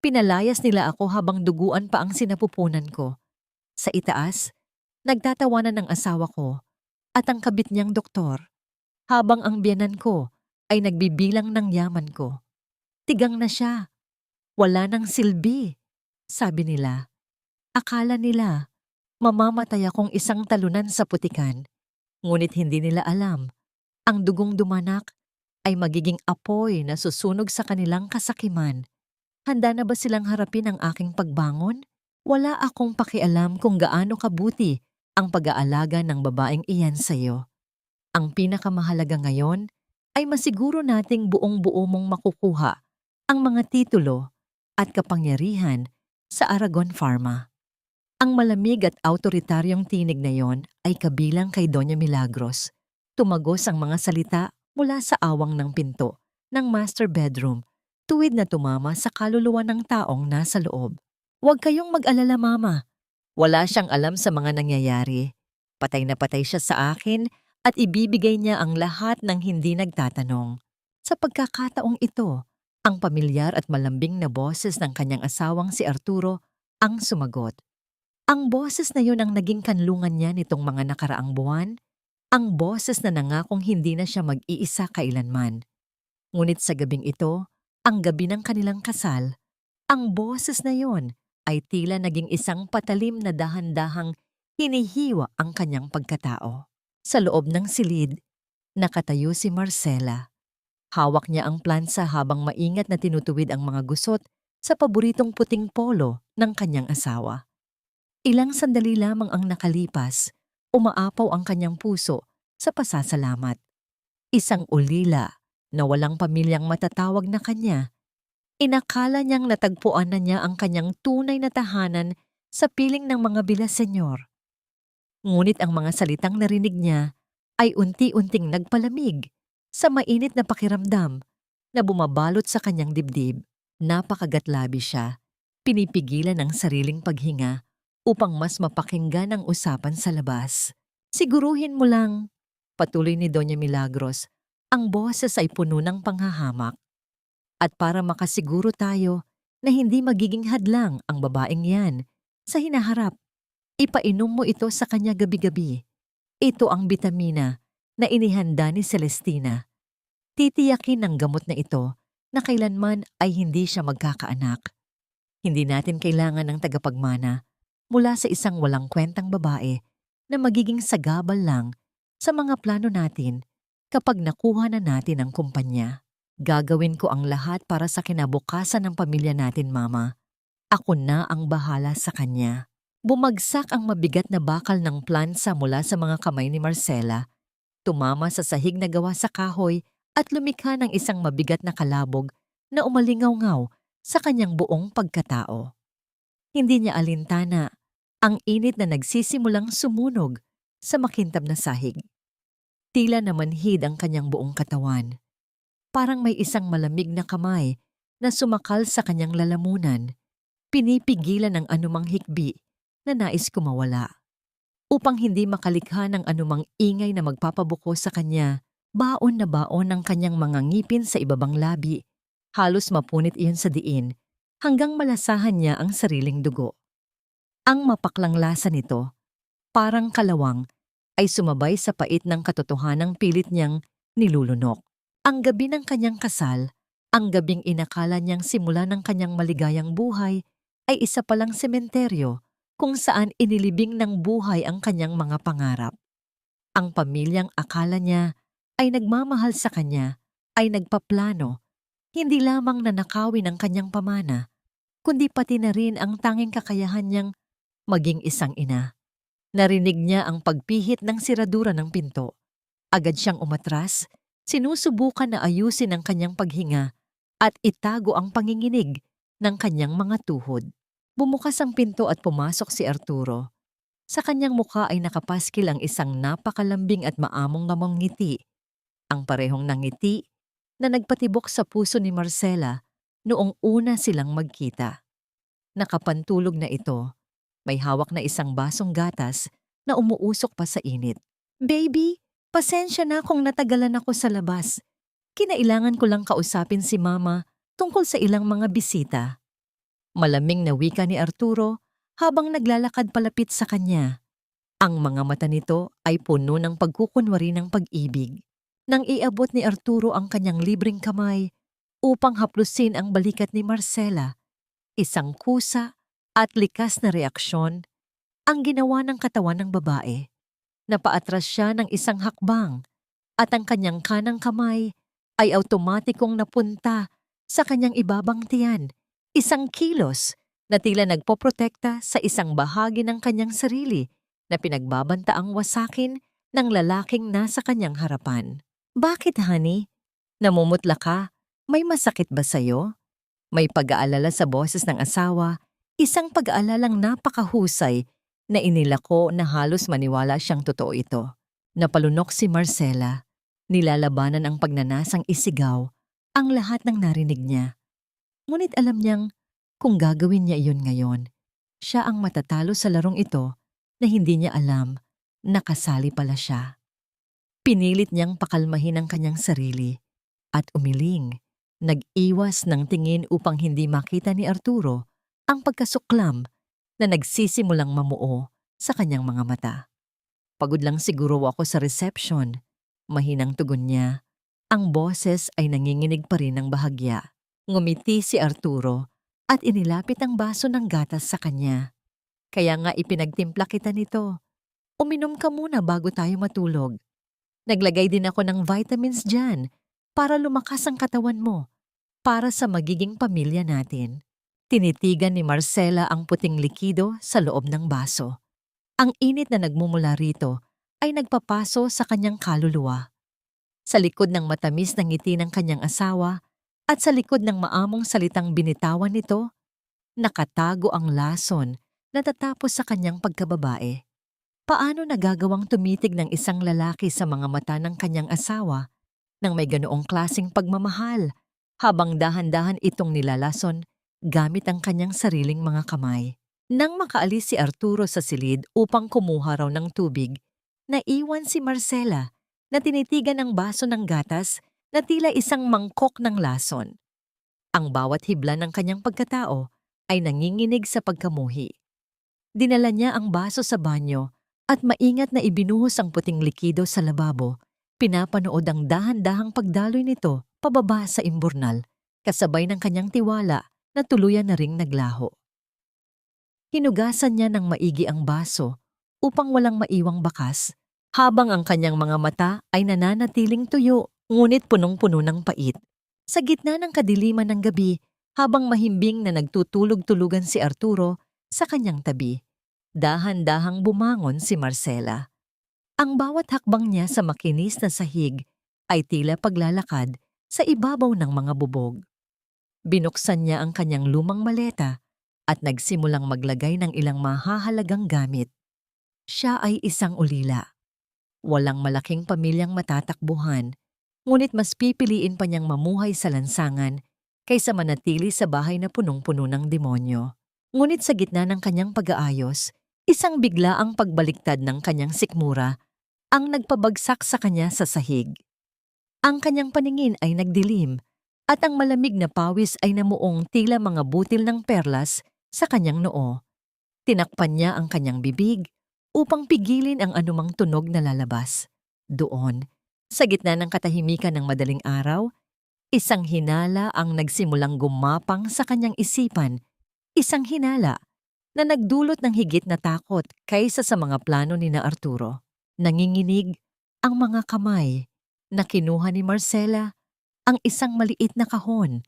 Pinalayas nila ako habang duguan pa ang sinapupunan ko. Sa itaas, nagtatawanan ng asawa ko at ang kabit niyang doktor, habang ang biyanan ko ay nagbibilang ng yaman ko. Tigang na siya. Wala nang silbi, sabi nila. Akala nila, mamamatay akong isang talunan sa putikan. Ngunit hindi nila alam, ang dugong dumanak ay magiging apoy na susunog sa kanilang kasakiman. Handa na ba silang harapin ang aking pagbangon? Wala akong pakialam kung gaano kabuti ang pag-aalaga ng babaeng iyan sa iyo. Ang pinakamahalaga ngayon ay masiguro nating buong-buo mong makukuha ang mga titulo at kapangyarihan sa Aragon Pharma. Ang malamig at autoritaryong tinig na yon ay kabilang kay Doña Milagros. Tumagos ang mga salita mula sa awang ng pinto ng master bedroom, tuwid na tumama sa kaluluwa ng taong nasa loob. Huwag kayong mag-alala, Mama. Wala siyang alam sa mga nangyayari. Patay na patay siya sa akin at ibibigay niya ang lahat ng hindi nagtatanong. Sa pagkakataong ito, ang pamilyar at malambing na boses ng kanyang asawang si Arturo ang sumagot. Ang boses na yun ang naging kanlungan niya nitong mga nakaraang buwan, ang boses na nangakong hindi na siya mag-iisa kailanman. Ngunit sa gabing ito, ang gabi ng kanilang kasal, ang boses na yon ay tila naging isang patalim na dahan-dahang hinihiwa ang kanyang pagkatao. Sa loob ng silid, nakatayo si Marcela. Hawak niya ang plansa habang maingat na tinutuwid ang mga gusot sa paboritong puting polo ng kanyang asawa. Ilang sandali lamang ang nakalipas, umaapaw ang kanyang puso sa pasasalamat. Isang ulila na walang pamilyang matatawag na kanya. Inakala niyang natagpuan na niya ang kanyang tunay na tahanan sa piling ng mga bilasenyor. Ngunit ang mga salitang narinig niya ay unti-unting nagpalamig sa mainit na pakiramdam na bumabalot sa kanyang dibdib. Napakagatlabi siya, pinipigilan ang sariling paghinga upang mas mapakinggan ang usapan sa labas. Siguruhin mo lang, patuloy ni Doña Milagros, ang boses ay puno ng panghahamak. At para makasiguro tayo na hindi magiging hadlang ang babaeng yan sa hinaharap, ipainom mo ito sa kanya gabi-gabi. Ito ang bitamina na inihanda ni Celestina. Titiyakin ng gamot na ito na kailanman ay hindi siya magkakaanak. Hindi natin kailangan ng tagapagmana mula sa isang walang kwentang babae na magiging sagabal lang sa mga plano natin kapag nakuha na natin ang kumpanya. Gagawin ko ang lahat para sa kinabukasan ng pamilya natin, Mama. Ako na ang bahala sa kanya. Bumagsak ang mabigat na bakal ng plansa mula sa mga kamay ni Marcela, tumama sa sahig na gawa sa kahoy at lumikha ng isang mabigat na kalabog na umalingaw-ngaw sa kanyang buong pagkatao. Hindi niya alintana ang init na nagsisimulang sumunog sa makintab na sahig. Tila namanhid ang kanyang buong katawan. Parang may isang malamig na kamay na sumakal sa kanyang lalamunan, pinipigilan ng anumang hikbi na nais kumawala. Upang hindi makalikha ng anumang ingay na magpapabuko sa kanya, baon na baon ng kanyang mga ngipin sa ibabang labi. Halos mapunit iyon sa diin hanggang malasahan niya ang sariling dugo. Ang mapaklang lasa nito, parang kalawang, ay sumabay sa pait ng katotohanang pilit niyang nilulunok. Ang gabi ng kanyang kasal, ang gabing inakala niyang simula ng kanyang maligayang buhay, ay isa palang sementeryo kung saan inilibing ng buhay ang kanyang mga pangarap. Ang pamilyang akala niya ay nagmamahal sa kanya ay nagpaplano, hindi lamang na nakawin ang kanyang pamana, kundi pati na rin ang tanging kakayahan niyang maging isang ina. Narinig niya ang pagpihit ng siradura ng pinto. Agad siyang umatras, sinusubukan na ayusin ang kanyang paghinga at itago ang panginginig ng kanyang mga tuhod. Bumukas ang pinto at pumasok si Arturo. Sa kanyang mukha ay nakapaskil ang isang napakalambing at maamong-ngamong ngiti. Ang parehong nangiti na nagpatibok sa puso ni Marcela noong una silang magkita. Nakapantulog na ito, may hawak na isang basong gatas na umuusok pa sa init. Baby, pasensya na kung natagalan ako sa labas. Kinailangan ko lang kausapin si Mama tungkol sa ilang mga bisita. Malaming na wika ni Arturo habang naglalakad palapit sa kanya. Ang mga mata nito ay puno ng pagkukunwari ng pag-ibig. Nang iabot ni Arturo ang kanyang libreng kamay upang haplusin ang balikat ni Marcela, isang kusa at likas na reaksyon ang ginawa ng katawan ng babae. Napaatras siya ng isang hakbang at ang kanyang kanang kamay ay automatikong napunta sa kanyang ibabang tiyan, isang kilos na tila nagpoprotekta sa isang bahagi ng kanyang sarili na pinagbabantaang wasakin ng lalaking nasa kanyang harapan. Bakit, honey? Namumutla ka? May masakit ba sa'yo? May pag-aalala sa boses ng asawa, isang pag-aalalang napakahusay na inilako na halos maniwala siyang totoo ito. Napalunok si Marcela, nilalabanan ang pagnanasang isigaw ang lahat ng narinig niya. Ngunit alam niyang kung gagawin niya iyon ngayon, siya ang matatalo sa larong ito na hindi niya alam na kasali pala siya. Pinilit niyang pakalmahin ang kanyang sarili at umiling, nag-iwas ng tingin upang hindi makita ni Arturo ang pagkasuklam na nagsisimulang mamuo sa kanyang mga mata. Pagod lang siguro ako sa reception, mahinang tugon niya. Ang boses ay nanginginig pa rin ng bahagya. Ngumiti si Arturo at inilapit ang baso ng gatas sa kanya. Kaya nga ipinagtimpla kita nito. Uminom ka muna bago tayo matulog. Naglagay din ako ng vitamins dyan para lumakas ang katawan mo, para sa magiging pamilya natin. Tinitigan ni Marcela ang puting likido sa loob ng baso. Ang init na nagmumula rito ay nagpapaso sa kanyang kaluluwa. Sa likod ng matamis na ngiti ng kanyang asawa at sa likod ng maamong salitang binitawan nito, nakatago ang lason na tatapos sa kanyang pagkababae. Paano nagagawang tumitig ng isang lalaki sa mga mata ng kanyang asawa nang may ganoong klaseng pagmamahal habang dahan-dahan itong nilalason gamit ang kanyang sariling mga kamay? Nang makaalis si Arturo sa silid upang kumuha raw ng tubig, naiwan si Marcela na tinitigan ang baso ng gatas na tila isang mangkok ng lason. Ang bawat hibla ng kanyang pagkatao ay nanginginig sa pagkamuhi. Dinala niya ang baso sa banyo at maingat na ibinuhos ang puting likido sa lababo. Pinapanood ang dahan-dahang pagdaloy nito pababa sa imburnal, kasabay ng kanyang tiwala na tuluyan na ring naglaho. Hinugasan niya ng maigi ang baso upang walang maiwang bakas, habang ang kanyang mga mata ay nananatiling tuyo ngunit punong-puno ng pait. Sa gitna ng kadiliman ng gabi, habang mahimbing na nagtutulog-tulugan si Arturo sa kanyang tabi, dahan-dahang bumangon si Marcela. Ang bawat hakbang niya sa makinis na sahig ay tila paglalakad sa ibabaw ng mga bubog. Binuksan niya ang kanyang lumang maleta at nagsimulang maglagay ng ilang mahahalagang gamit. Siya ay isang ulila. Walang malaking pamilyang matatakbuhan, ngunit mas pipiliin pa niyang mamuhay sa lansangan kaysa manatili sa bahay na punong-puno ng demonyo. Ngunit sa gitna ng kanyang pag-aayos, isang biglaang pagbaliktad ng kanyang sikmura ang nagpabagsak sa kanya sa sahig. Ang kanyang paningin ay nagdilim at ang malamig na pawis ay namuong tila mga butil ng perlas sa kanyang noo. Tinakpan niya ang kanyang bibig upang pigilin ang anumang tunog na lalabas. Doon, sa gitna ng katahimikan ng madaling araw, isang hinala ang nagsimulang gumapang sa kanyang isipan, isang hinala na nagdulot ng higit na takot kaysa sa mga plano ni na Arturo. Nanginginig ang mga kamay na kinuha ni Marcela ang isang maliit na kahon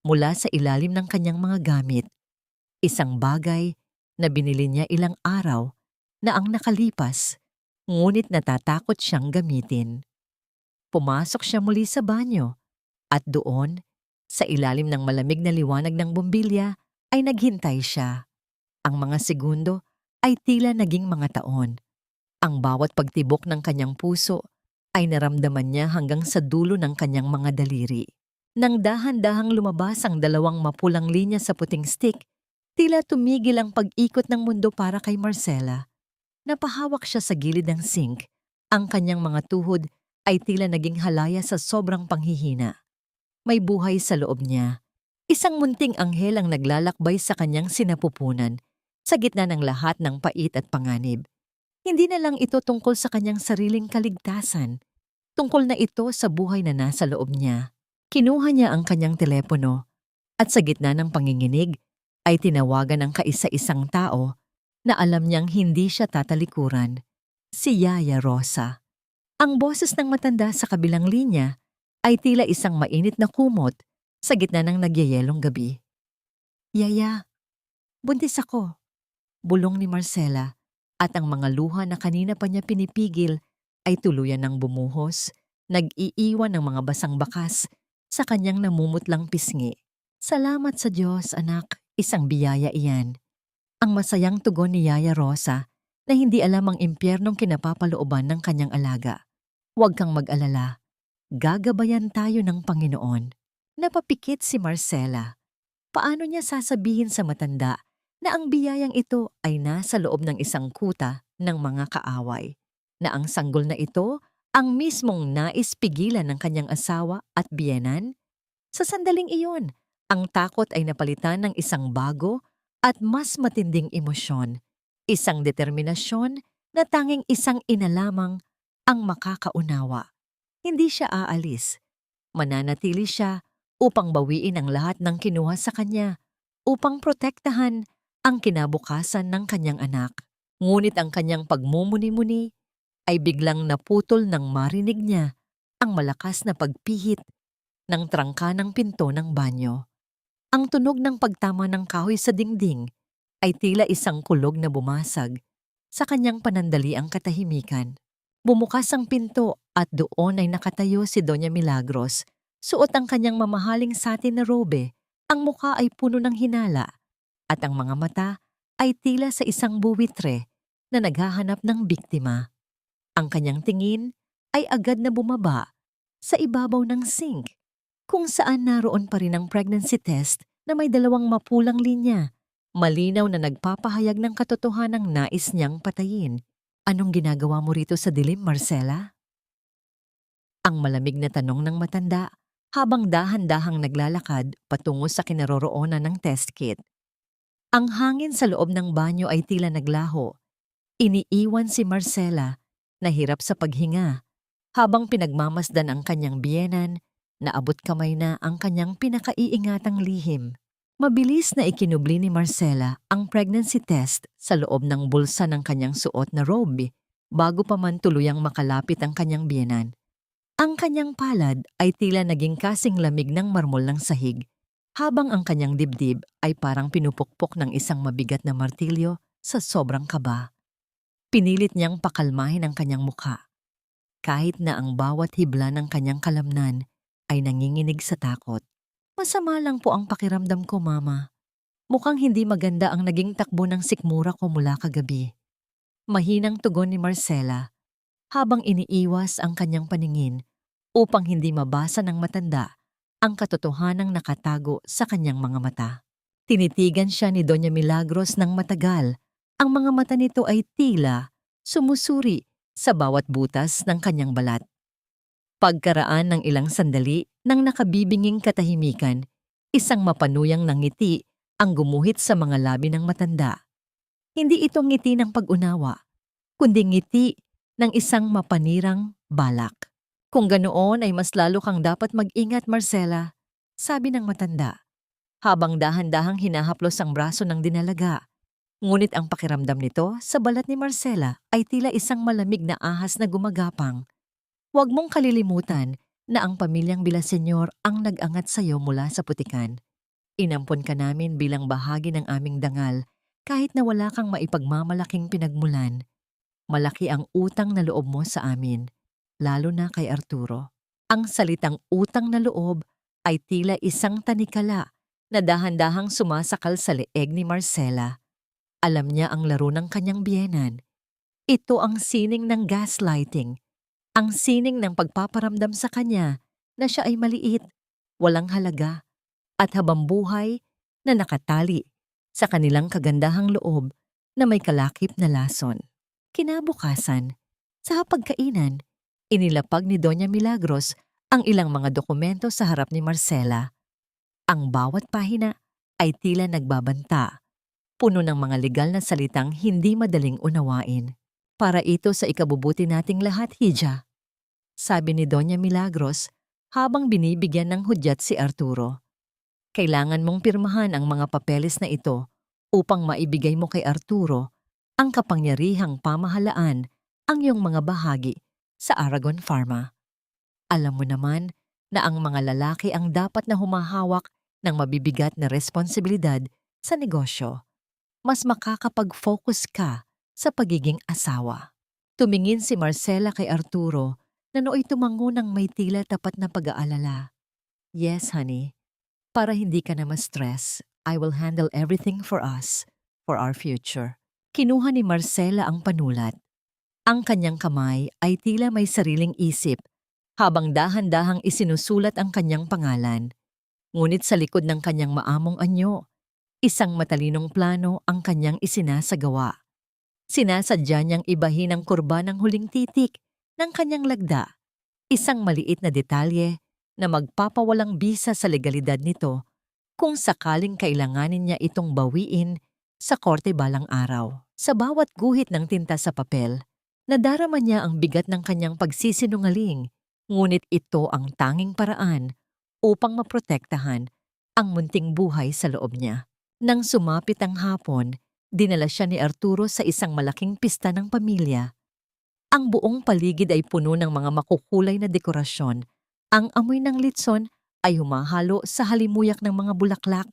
mula sa ilalim ng kanyang mga gamit. Isang bagay na binili niya ilang araw na ang nakalipas, ngunit natatakot siyang gamitin. Pumasok siya muli sa banyo at doon, sa ilalim ng malamig na liwanag ng bombilya, ay naghintay siya. Ang mga segundo ay tila naging mga taon. Ang bawat pagtibok ng kanyang puso ay naramdaman niya hanggang sa dulo ng kanyang mga daliri. Nang dahan-dahang lumabas ang dalawang mapulang linya sa puting stick, tila tumigil ang pag-ikot ng mundo para kay Marcela. Napahawak siya sa gilid ng sink. Ang kanyang mga tuhod ay tila naging halaya sa sobrang panghihina. May buhay sa loob niya, Isang munting anghel ang naglalakbay sa kanyang sinapupunan sa gitna ng lahat ng pait at panganib. Hindi na lang ito tungkol sa kanyang sariling kaligtasan. Tungkol na ito sa buhay na nasa loob niya. Kinuha niya ang kanyang telepono at sa gitna ng panginginig ay tinawagan ang kaisa-isang tao na alam niyang hindi siya tatalikuran, si Yaya Rosa. Ang boses ng matanda sa kabilang linya ay tila isang mainit na kumot sa gitna ng nagyayelong gabi. Yaya, buntis ako, bulong ni Marcela at ang mga luha na kanina pa niya pinipigil ay tuluyan ng bumuhos, nag-iiwan ng mga basang bakas sa kanyang namumutlang pisngi. Salamat sa Diyos, anak, isang biyaya iyan. Ang masayang tugon ni Yaya Rosa na hindi alam ang impyernong kinapapalooban ng kanyang alaga. Huwag kang mag-alala, gagabayan tayo ng Panginoon. Napapikit si Marcela. Paano niya sasabihin sa matanda na ang biyayang ito ay nasa loob ng isang kuta ng mga kaaway, na ang sanggol na ito ang mismong nais pigilan ng kanyang asawa at biyenan? Sa sandaling iyon, ang takot ay napalitan ng isang bago at mas matinding emosyon, isang determinasyon na tanging isang ina lamang ang makakaunawa. Hindi siya aalis. Mananatili siya upang bawiin ang lahat ng kinuha sa kanya, upang protektahan ang kinabukasan ng kanyang anak. Ngunit ang kanyang pagmumuni-muni ay biglang naputol nang marinig niya ang malakas na pagpihit ng trangka ng pinto ng banyo. Ang tunog ng pagtama ng kahoy sa dingding ay tila isang kulog na bumasag sa kanyang panandaliang katahimikan. Bumukas ang pinto at doon ay nakatayo si Doña Milagros. Suot ang kanyang mamahaling satin na robe, ang mukha ay puno ng hinala, at ang mga mata ay tila sa isang buwitre na naghahanap ng biktima. Ang kanyang tingin ay agad na bumaba sa ibabaw ng sink, kung saan naroon pa rin ang pregnancy test na may 2 mapulang linya, malinaw na nagpapahayag ng katotohanang nais niyang patayin. Anong ginagawa mo rito sa dilim, Marcela? Ang malamig na tanong ng matanda habang dahan-dahang naglalakad patungo sa kinaroroonan ng test kit. Ang hangin sa loob ng banyo ay tila naglaho. Iniiwan si Marcela na hirap sa paghinga habang pinagmamasdan ang kanyang biyenan na abot kamay na ang kanyang pinakaiingatang lihim. Mabilis na ikinubli ni Marcela ang pregnancy test sa loob ng bulsa ng kanyang suot na robe bago pa man tuluyang makalapit ang kanyang biyenan. Ang kanyang palad ay tila naging kasing lamig ng marmol ng sahig, habang ang kanyang dibdib ay parang pinupukpok ng isang mabigat na martilyo sa sobrang kaba. Pinilit niyang pakalmahin ang kanyang mukha, kahit na ang bawat hibla ng kanyang kalamnan ay nanginginig sa takot. Masama lang po ang pakiramdam ko, Mama. Mukhang hindi maganda ang naging takbo ng sikmura ko mula kagabi. Mahinang tugon ni Marcela habang iniiwas ang kanyang paningin upang hindi mabasa ng matanda ang katotohanang nakatago sa kanyang mga mata. Tinitigan siya ni Doña Milagros ng matagal. Ang mga mata nito ay tila sumusuri sa bawat butas ng kanyang balat. Pagkaraan ng ilang sandali nang nakabibinging katahimikan, isang mapanuyang ngiti ang gumuhit sa mga labi ng matanda. Hindi ito ngiti ng pag-unawa, kundi ngiti ng isang mapanirang balak. Kung ganoon ay mas lalo kang dapat mag-ingat, Marcela, sabi ng matanda, habang dahan-dahang hinahaplos ang braso ng dinalaga. Ngunit ang pakiramdam nito sa balat ni Marcela ay tila isang malamig na ahas na gumagapang. Huwag mong kalilimutan na ang pamilyang Villaseñor ang nag-angat sa iyo mula sa putikan. Inampon ka namin bilang bahagi ng aming dangal kahit na wala kang maipagmamalaking pinagmulan. Malaki ang utang na loob mo sa amin, lalo na kay Arturo. Ang salitang utang na loob ay tila isang tanikala na dahan-dahang sumasakal sa leeg ni Marcela. Alam niya ang laro ng kanyang biyenan. Ito ang sining ng gaslighting. Ang sining ng pagpaparamdam sa kanya na siya ay maliit, walang halaga, at habang buhay na nakatali sa kanilang kagandahang loob na may kalakip na lason. Kinabukasan, sa hapagkainan, inilapag ni Doña Milagros ang ilang mga dokumento sa harap ni Marcela. Ang bawat pahina ay tila nagbabanta, puno ng mga legal na salitang hindi madaling unawain. Para ito sa ikabubuti nating lahat, Hija, sabi ni Doña Milagros habang binibigyan ng hudyat si Arturo. Kailangan mong pirmahan ang mga papeles na ito upang maibigay mo kay Arturo ang kapangyarihang pamahalaan ang iyong mga bahagi sa Aragon Pharma. Alam mo naman na ang mga lalaki ang dapat na humahawak ng mabibigat na responsibilidad sa negosyo. Mas makakapag-focus ka sa pagiging asawa. Tumingin si Marcela kay Arturo na nooy tumango ng may tila tapat na pag-aalala. Yes, honey. Para hindi ka na ma-stress, I will handle everything for us, for our future. Kinuha ni Marcela ang panulat. Ang kanyang kamay ay tila may sariling isip habang dahan-dahang isinusulat ang kanyang pangalan. Ngunit sa likod ng kanyang maamong anyo, isang matalinong plano ang kanyang isinasagawa. Sinasadya niyang ibahin ang kurba ng huling titik ng kanyang lagda, isang maliit na detalye na magpapawalang bisa sa legalidad nito kung sakaling kailanganin niya itong bawiin sa korte balang araw. Sa bawat guhit ng tinta sa papel, nadarama niya ang bigat ng kanyang pagsisinungaling, ngunit ito ang tanging paraan upang maprotektahan ang munting buhay sa loob niya. Nang sumapit ang hapon, dinala siya ni Arturo sa isang malaking pista ng pamilya. Ang buong paligid ay puno ng mga makukulay na dekorasyon. Ang amoy ng litson ay humahalo sa halimuyak ng mga bulaklak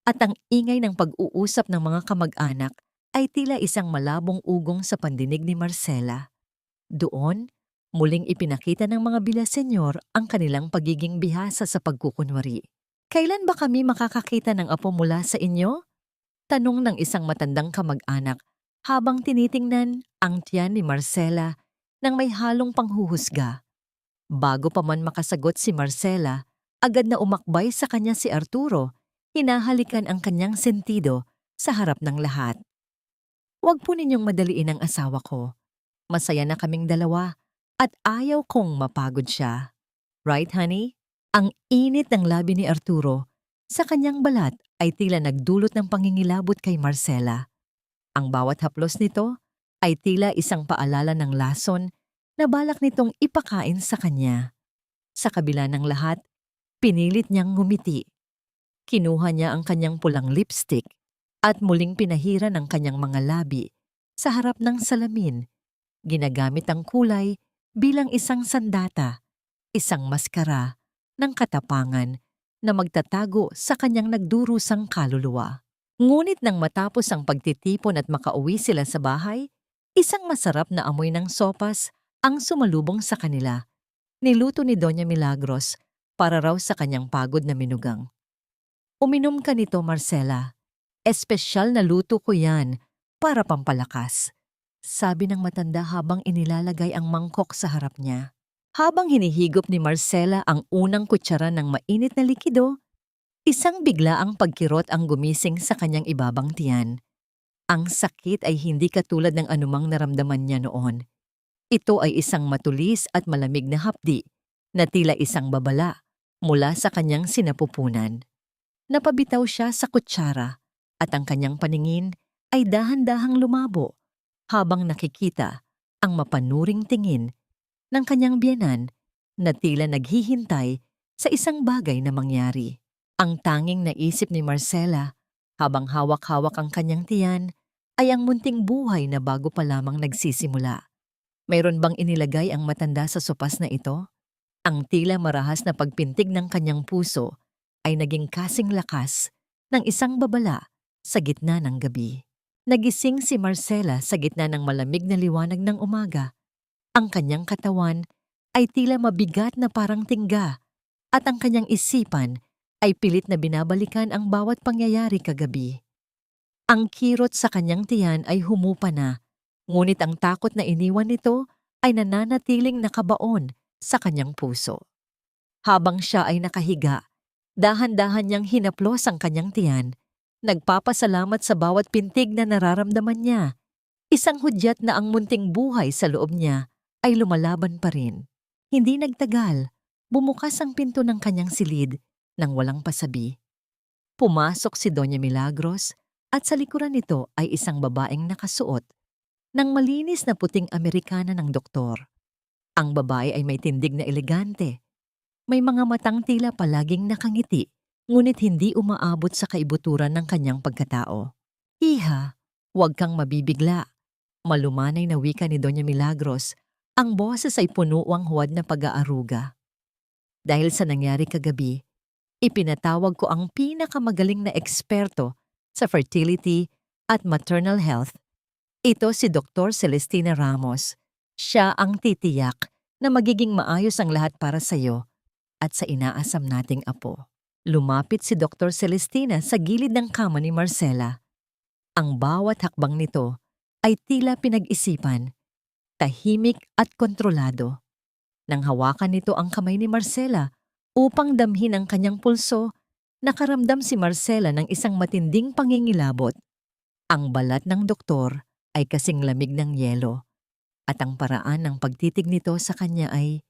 at ang ingay ng pag-uusap ng mga kamag-anak ay tila isang malabong ugong sa pandinig ni Marcela. Doon, muling ipinakita ng mga bilasenyor ang kanilang pagiging bihasa sa pagkukunwari. Kailan ba kami makakakita ng apo mula sa inyo? Tanong ng isang matandang kamag-anak habang tinitingnan ang tiyan ni Marcela nang may halong panghuhusga. Bago pa man makasagot si Marcela, agad na umakbay sa kanya si Arturo, hinahalikan ang kanyang sentido sa harap ng lahat. Huwag po ninyong madaliin ang asawa ko. Masaya na kaming dalawa at ayaw kong mapagod siya. Right, honey? Ang init ng labi ni Arturo sa kanyang balat ay tila nagdulot ng pangingilabot kay Marcela. Ang bawat haplos nito ay tila isang paalala ng lason na balak nitong ipakain sa kanya. Sa kabila ng lahat, pinilit niyang ngumiti. Kinuha niya ang kanyang pulang lipstick at muling pinahiran ang kanyang mga labi sa harap ng salamin. Ginagamit ang kulay bilang isang sandata, isang maskara ng katapangan na magtatago sa kanyang nagdurusang kaluluwa. Ngunit nang matapos ang pagtitipon at makauwi sila sa bahay, isang masarap na amoy ng sopas ang sumalubong sa kanila. Niluto ni Doña Milagros para raw sa kanyang pagod na minugang. Uminom ka nito, Marcela. Espesyal na luto ko yan para pampalakas, sabi ng matanda habang inilalagay ang mangkok sa harap niya. Habang hinihigop ni Marcela ang unang kutsara ng mainit na likido, isang biglaang pagkirot ang gumising sa kanyang ibabang tiyan. Ang sakit ay hindi katulad ng anumang naramdaman niya noon. Ito ay isang matulis at malamig na hapdi na tila isang babala mula sa kanyang sinapupunan. Napabitaw siya sa kutsara at ang kanyang paningin ay dahan-dahang lumabo habang nakikita ang mapanuring tingin ng kanyang biyenan na tila naghihintay sa isang bagay na mangyari. Ang tanging naisip ni Marcela habang hawak-hawak ang kanyang tiyan ay ang munting buhay na bago pa lamang nagsisimula. Mayroon bang inilagay ang matanda sa sopas na ito? Ang tila marahas na pagpintig ng kanyang puso ay naging kasing lakas ng isang babala sa gitna ng gabi. Nagising si Marcela sa gitna ng malamig na liwanag ng umaga. Ang kanyang katawan ay tila mabigat na parang tingga at ang kanyang isipan ay pilit na binabalikan ang bawat pangyayari kagabi. Ang kirot sa kanyang tiyan ay humupa na, ngunit ang takot na iniwan nito ay nananatiling nakabaon sa kanyang puso. Habang siya ay nakahiga, dahan-dahan niyang hinaplos ang kanyang tiyan, nagpapasalamat sa bawat pintig na nararamdaman niya. Isang hudyat na ang munting buhay sa loob niya ay lumalaban pa rin. Hindi nagtagal, bumukas ang pinto ng kanyang silid nang walang pasabi. Pumasok si Doña Milagros at sa likuran nito ay isang babaeng nakasuot ng malinis na puting Amerikana ng doktor. Ang babae ay may tindig na elegante. May mga matang tila palaging nakangiti, ngunit hindi umaabot sa kaibuturan ng kanyang pagkatao. Iha, huwag kang mabibigla. Malumanay na wika ni Doña Milagros, ang boses ay puno ang huwad na pag-aaruga. Dahil sa nangyari kagabi, ipinatawag ko ang pinakamagaling na eksperto sa fertility at maternal health. Ito si Dr. Celestina Ramos. Siya ang titiyak na magiging maayos ang lahat para sa iyo at sa inaasam nating apo. Lumapit si Dr. Celestina sa gilid ng kama ni Marcela. Ang bawat hakbang nito ay tila pinag-isipan, tahimik at kontrolado. Nang hawakan nito ang kamay ni Marcela upang damhin ang kanyang pulso, nakaramdam si Marcela ng isang matinding pangingilabot. Ang balat ng doktor ay kasing lamig ng yelo at ang paraan ng pagtitig nito sa kanya ay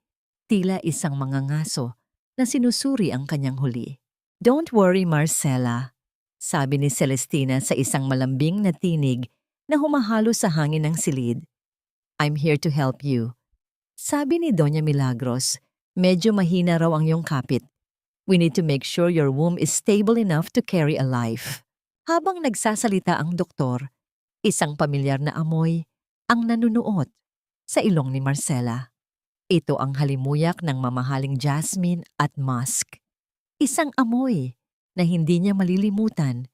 tila isang mangangaso na sinusuri ang kanyang huli. "Don't worry, Marcela," sabi ni Celestina sa isang malambing na tinig na humahalo sa hangin ng silid. "I'm here to help you." Sabi ni Doña Milagros, "Medyo mahina raw ang iyong kapit. We need to make sure your womb is stable enough to carry a life." Habang nagsasalita ang doktor, isang pamilyar na amoy ang nanunuot sa ilong ni Marcela. Ito ang halimuyak ng mamahaling jasmine at musk. Isang amoy na hindi niya malilimutan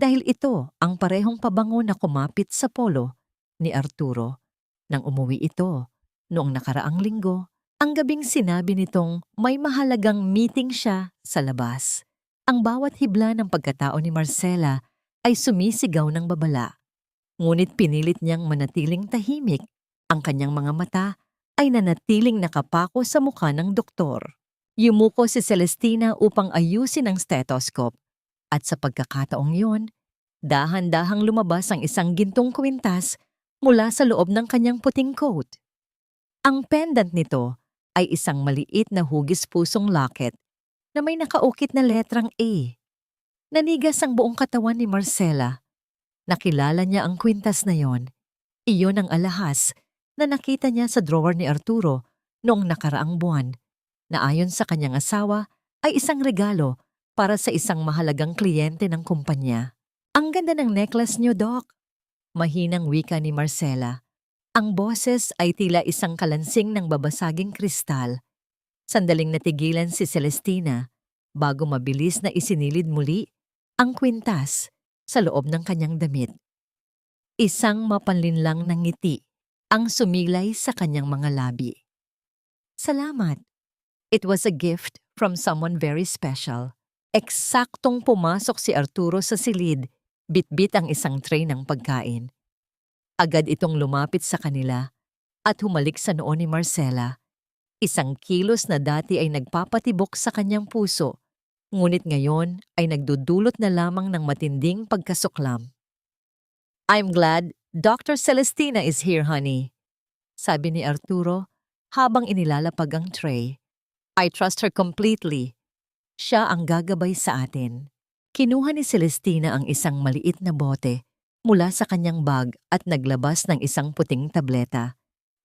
dahil ito ang parehong pabango na kumapit sa polo ni Arturo nang umuwi ito noong nakaraang linggo. Ang gabing sinabi nitong may mahalagang meeting siya sa labas. Ang bawat hibla ng pagkatao ni Marcela ay sumisigaw ng babala. Ngunit pinilit niyang manatiling tahimik. Ang kanyang mga mata ay nanatiling nakapako sa mukha ng doktor. Yumuko si Celestina upang ayusin ang stethoscope. At sa pagkakataong yun, dahan-dahang lumabas ang isang gintong kwintas mula sa loob ng kanyang puting coat. Ang pendant nito ay isang maliit na hugis-pusong locket na may nakaukit na letrang A. Nanigas ang buong katawan ni Marcela. Nakilala niya ang kwintas na yon. Iyon ang alahas na nakita niya sa drawer ni Arturo noong nakaraang buwan, na ayon sa kanyang asawa ay isang regalo para sa isang mahalagang kliyente ng kumpanya. "Ang ganda ng necklace niyo, Doc," mahinang wika ni Marcela. Ang boses ay tila isang kalansing ng babasaging kristal. Sandaling natigilan si Celestina bago mabilis na isinilid muli ang kwintas sa loob ng kanyang damit. Isang mapanlinlang na ngiti ang sumilay sa kanyang mga labi. "Salamat. It was a gift from someone very special." Eksaktong pumasok si Arturo sa silid, bitbit ang isang tray ng pagkain. Agad itong lumapit sa kanila at humalik sa noo ni Marcela. Isang kilos na dati ay nagpapatibok sa kanyang puso, ngunit ngayon ay nagdudulot na lamang ng matinding pagkasuklam. "I'm glad Dr. Celestina is here, honey," sabi ni Arturo habang inilalapag ang tray. "I trust her completely. Siya ang gagabay sa atin." Kinuha ni Celestina ang isang maliit na bote mula sa kanyang bag at naglabas ng isang puting tableta.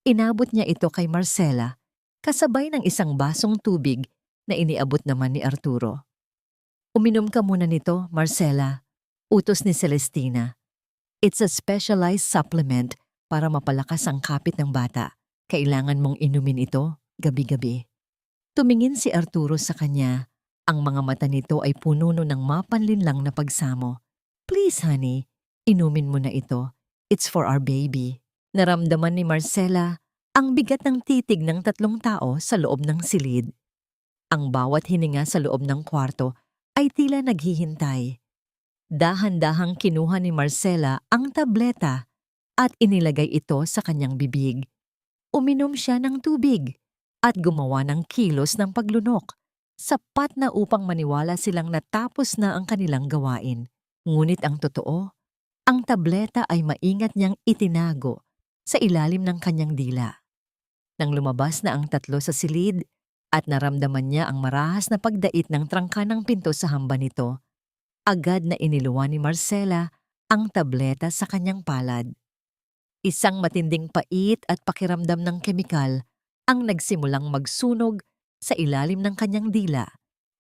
Inabot niya ito kay Marcela, kasabay ng isang basong tubig na iniabot naman ni Arturo. "Uminom ka muna nito, Marcela," utos ni Celestina. "It's a specialized supplement para mapalakas ang kapit ng bata. Kailangan mong inumin ito gabi-gabi." Tumingin si Arturo sa kanya. Ang mga mata nito ay pununo ng mapanlinlang na pagsamo. "Please, honey, inumin mo na ito. It's for our baby." Naramdaman ni Marcela ang bigat ng titig ng tatlong tao sa loob ng silid. Ang bawat hininga sa loob ng kwarto ay tila naghihintay. Dahan-dahang kinuha ni Marcela ang tableta at inilagay ito sa kanyang bibig. Uminom siya ng tubig at gumawa ng kilos ng paglunok, sapat na upang maniwala silang natapos na ang kanilang gawain. Ngunit ang totoo, ang tableta ay maingat niyang itinago sa ilalim ng kanyang dila. Nang lumabas na ang tatlo sa silid at naramdaman niya ang marahas na pagdait ng trangka ng pinto sa hamba nito, Agad na iniluwan ni Marcela ang tableta sa kanyang palad. Isang matinding pait at pakiramdam ng kemikal ang nagsimulang magsunog sa ilalim ng kanyang dila.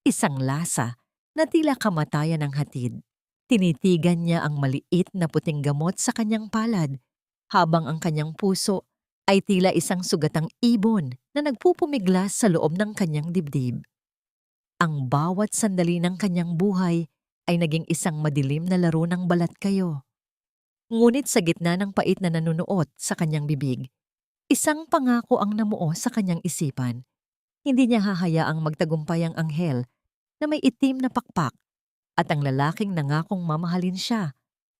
Isang lasa na tila kamatayan ng hatid. Tinitigan niya ang maliit na puting gamot sa kanyang palad habang ang kanyang puso ay tila isang sugatang ibon na nagpupumiglas sa loob ng kanyang dibdib. Ang bawat sandali ng kanyang buhay ay naging isang madilim na laro ng balat kayo. Ngunit sa gitna ng pait na nanunuot sa kanyang bibig, isang pangako ang namuo sa kanyang isipan. Hindi niya hahayaang magtagumpay ang anghel na may itim na pakpak at ang lalaking nangakong mamahalin siya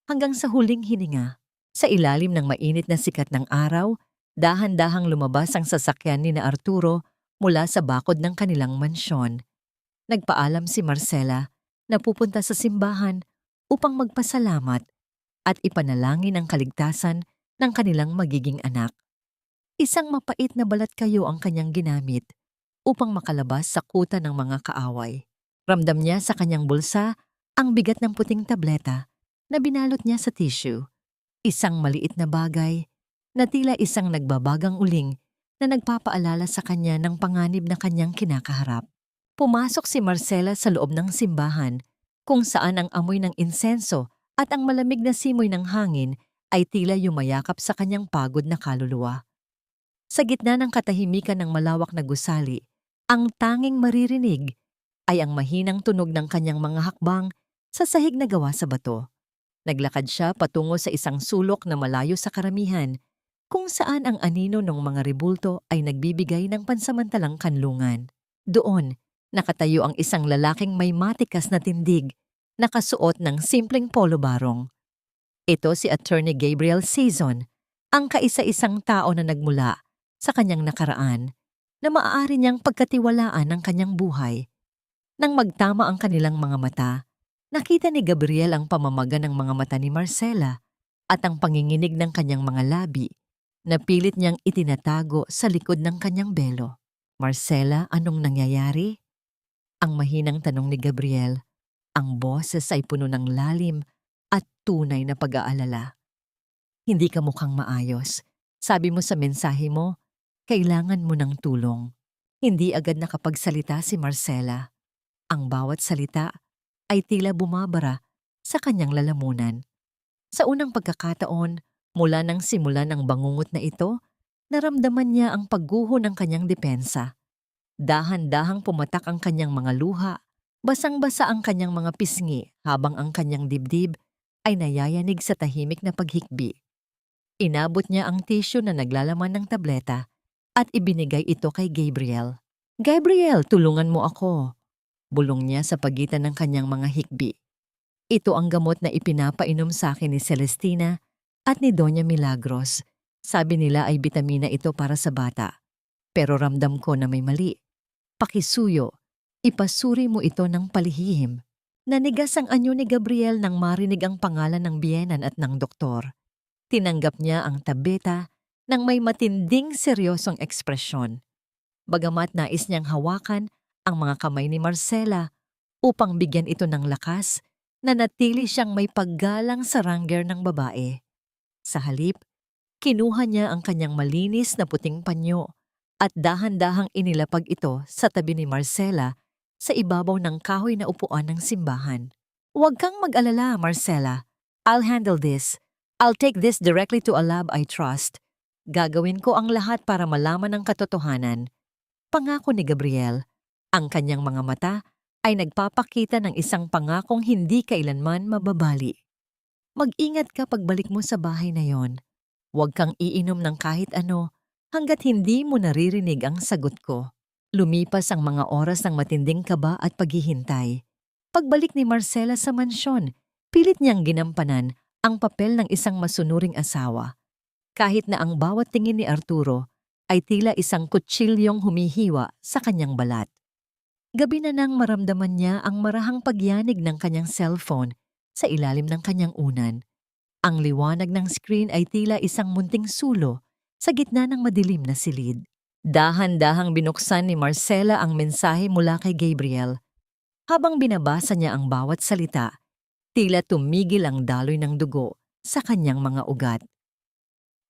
hanggang sa huling hininga. Sa ilalim ng mainit na sikat ng araw, dahan-dahang lumabas ang sasakyan ni na Arturo mula sa bakod ng kanilang mansyon. Nagpaalam si Marcela na pupunta sa simbahan upang magpasalamat at ipanalangin ang kaligtasan ng kanilang magiging anak. Isang mapait na balat kayo ang kanyang ginamit upang makalabas sa kuta ng mga kaaway. Ramdam niya sa kanyang bulsa ang bigat ng puting tableta na binalot niya sa tissue. Isang maliit na bagay na tila isang nagbabagang uling na nagpapaalala sa kanya ng panganib na kanyang kinakaharap. Pumasok si Marcela sa loob ng simbahan kung saan ang amoy ng insenso at ang malamig na simoy ng hangin ay tila yumayakap sa kanyang pagod na kaluluwa. Sa gitna ng katahimikan ng malawak na gusali, ang tanging maririnig ay ang mahinang tunog ng kanyang mga hakbang sa sahig na gawa sa bato. Naglakad siya patungo sa isang sulok na malayo sa karamihan kung saan ang anino ng mga rebulto ay nagbibigay ng pansamantalang kanlungan. Doon, nakatayo ang isang lalaking may matikas na tindig, nakasuot ng simpleng polo barong. Ito si Attorney Gabriel Season, ang kaisa-isang tao na nagmula sa kanyang nakaraan na maaari niyang pagkatiwalaan ng kanyang buhay. Nang magtama ang kanilang mga mata, nakita ni Gabriel ang pamamaga ng mga mata ni Marcela at ang panginginig ng kanyang mga labi na pilit niyang itinatago sa likod ng kanyang belo. Marcela, anong nangyayari? Ang mahinang tanong ni Gabriel, ang boses ay puno ng lalim at tunay na pag-aalala. Hindi ka mukhang maayos. Sabi mo sa mensahe mo, kailangan mo ng tulong. Hindi agad nakapagsalita si Marcela. Ang bawat salita ay tila bumabara sa kanyang lalamunan. Sa unang pagkakataon, mula nang simula ng bangungot na ito, naramdaman niya ang pagguho ng kanyang depensa. Dahan-dahang pumatak ang kanyang mga luha, basang-basa ang kanyang mga pisngi habang ang kanyang dibdib ay nayayanig sa tahimik na paghikbi. Inabot niya ang tissue na naglalaman ng tableta at ibinigay ito kay Gabriel. Gabriel, tulungan mo ako. Bulong niya sa pagitan ng kanyang mga hikbi. Ito ang gamot na ipinapainom sa akin ni Celestina at ni Doña Milagros. Sabi nila ay bitamina ito para sa bata. Pero ramdam ko na may mali. Pakisuyo, ipasuri mo ito ng palihim. Nanigas ang anyo ni Gabriel nang marinig ang pangalan ng biyenan at ng doktor. Tinanggap niya ang tableta nang may matinding seryosong ekspresyon. Bagamat nais niyang hawakan ang mga kamay ni Marcela upang bigyan ito ng lakas, nanatili siyang may paggalang sa ranger ng babae. Sa halip, kinuha niya ang kanyang malinis na puting panyo at dahan-dahang inilapag ito sa tabi ni Marcela sa ibabaw ng kahoy na upuan ng simbahan. Huwag kang mag-alala, Marcela. I'll handle this. I'll take this directly to a lab I trust. Gagawin ko ang lahat para malaman ang katotohanan. Pangako ni Gabriel. Ang kanyang mga mata ay nagpapakita ng isang pangakong hindi kailanman mababali. Mag-ingat ka pagbalik mo sa bahay na yon. Huwag kang iinom ng kahit ano hanggat hindi mo naririnig ang sagot ko. Lumipas ang mga oras ng matinding kaba at paghihintay. Pagbalik ni Marcela sa mansyon, pilit niyang ginampanan ang papel ng isang masunuring asawa. Kahit na ang bawat tingin ni Arturo ay tila isang kutsilyong humihiwa sa kanyang balat. Gabi na nang maramdaman niya ang marahang pagyanig ng kanyang cellphone sa ilalim ng kanyang unan. Ang liwanag ng screen ay tila isang munting sulo sa gitna ng madilim na silid. Dahan-dahang binuksan ni Marcela ang mensahe mula kay Gabriel. Habang binabasa niya ang bawat salita, Tila tumigil ang daloy ng dugo sa kanyang mga ugat.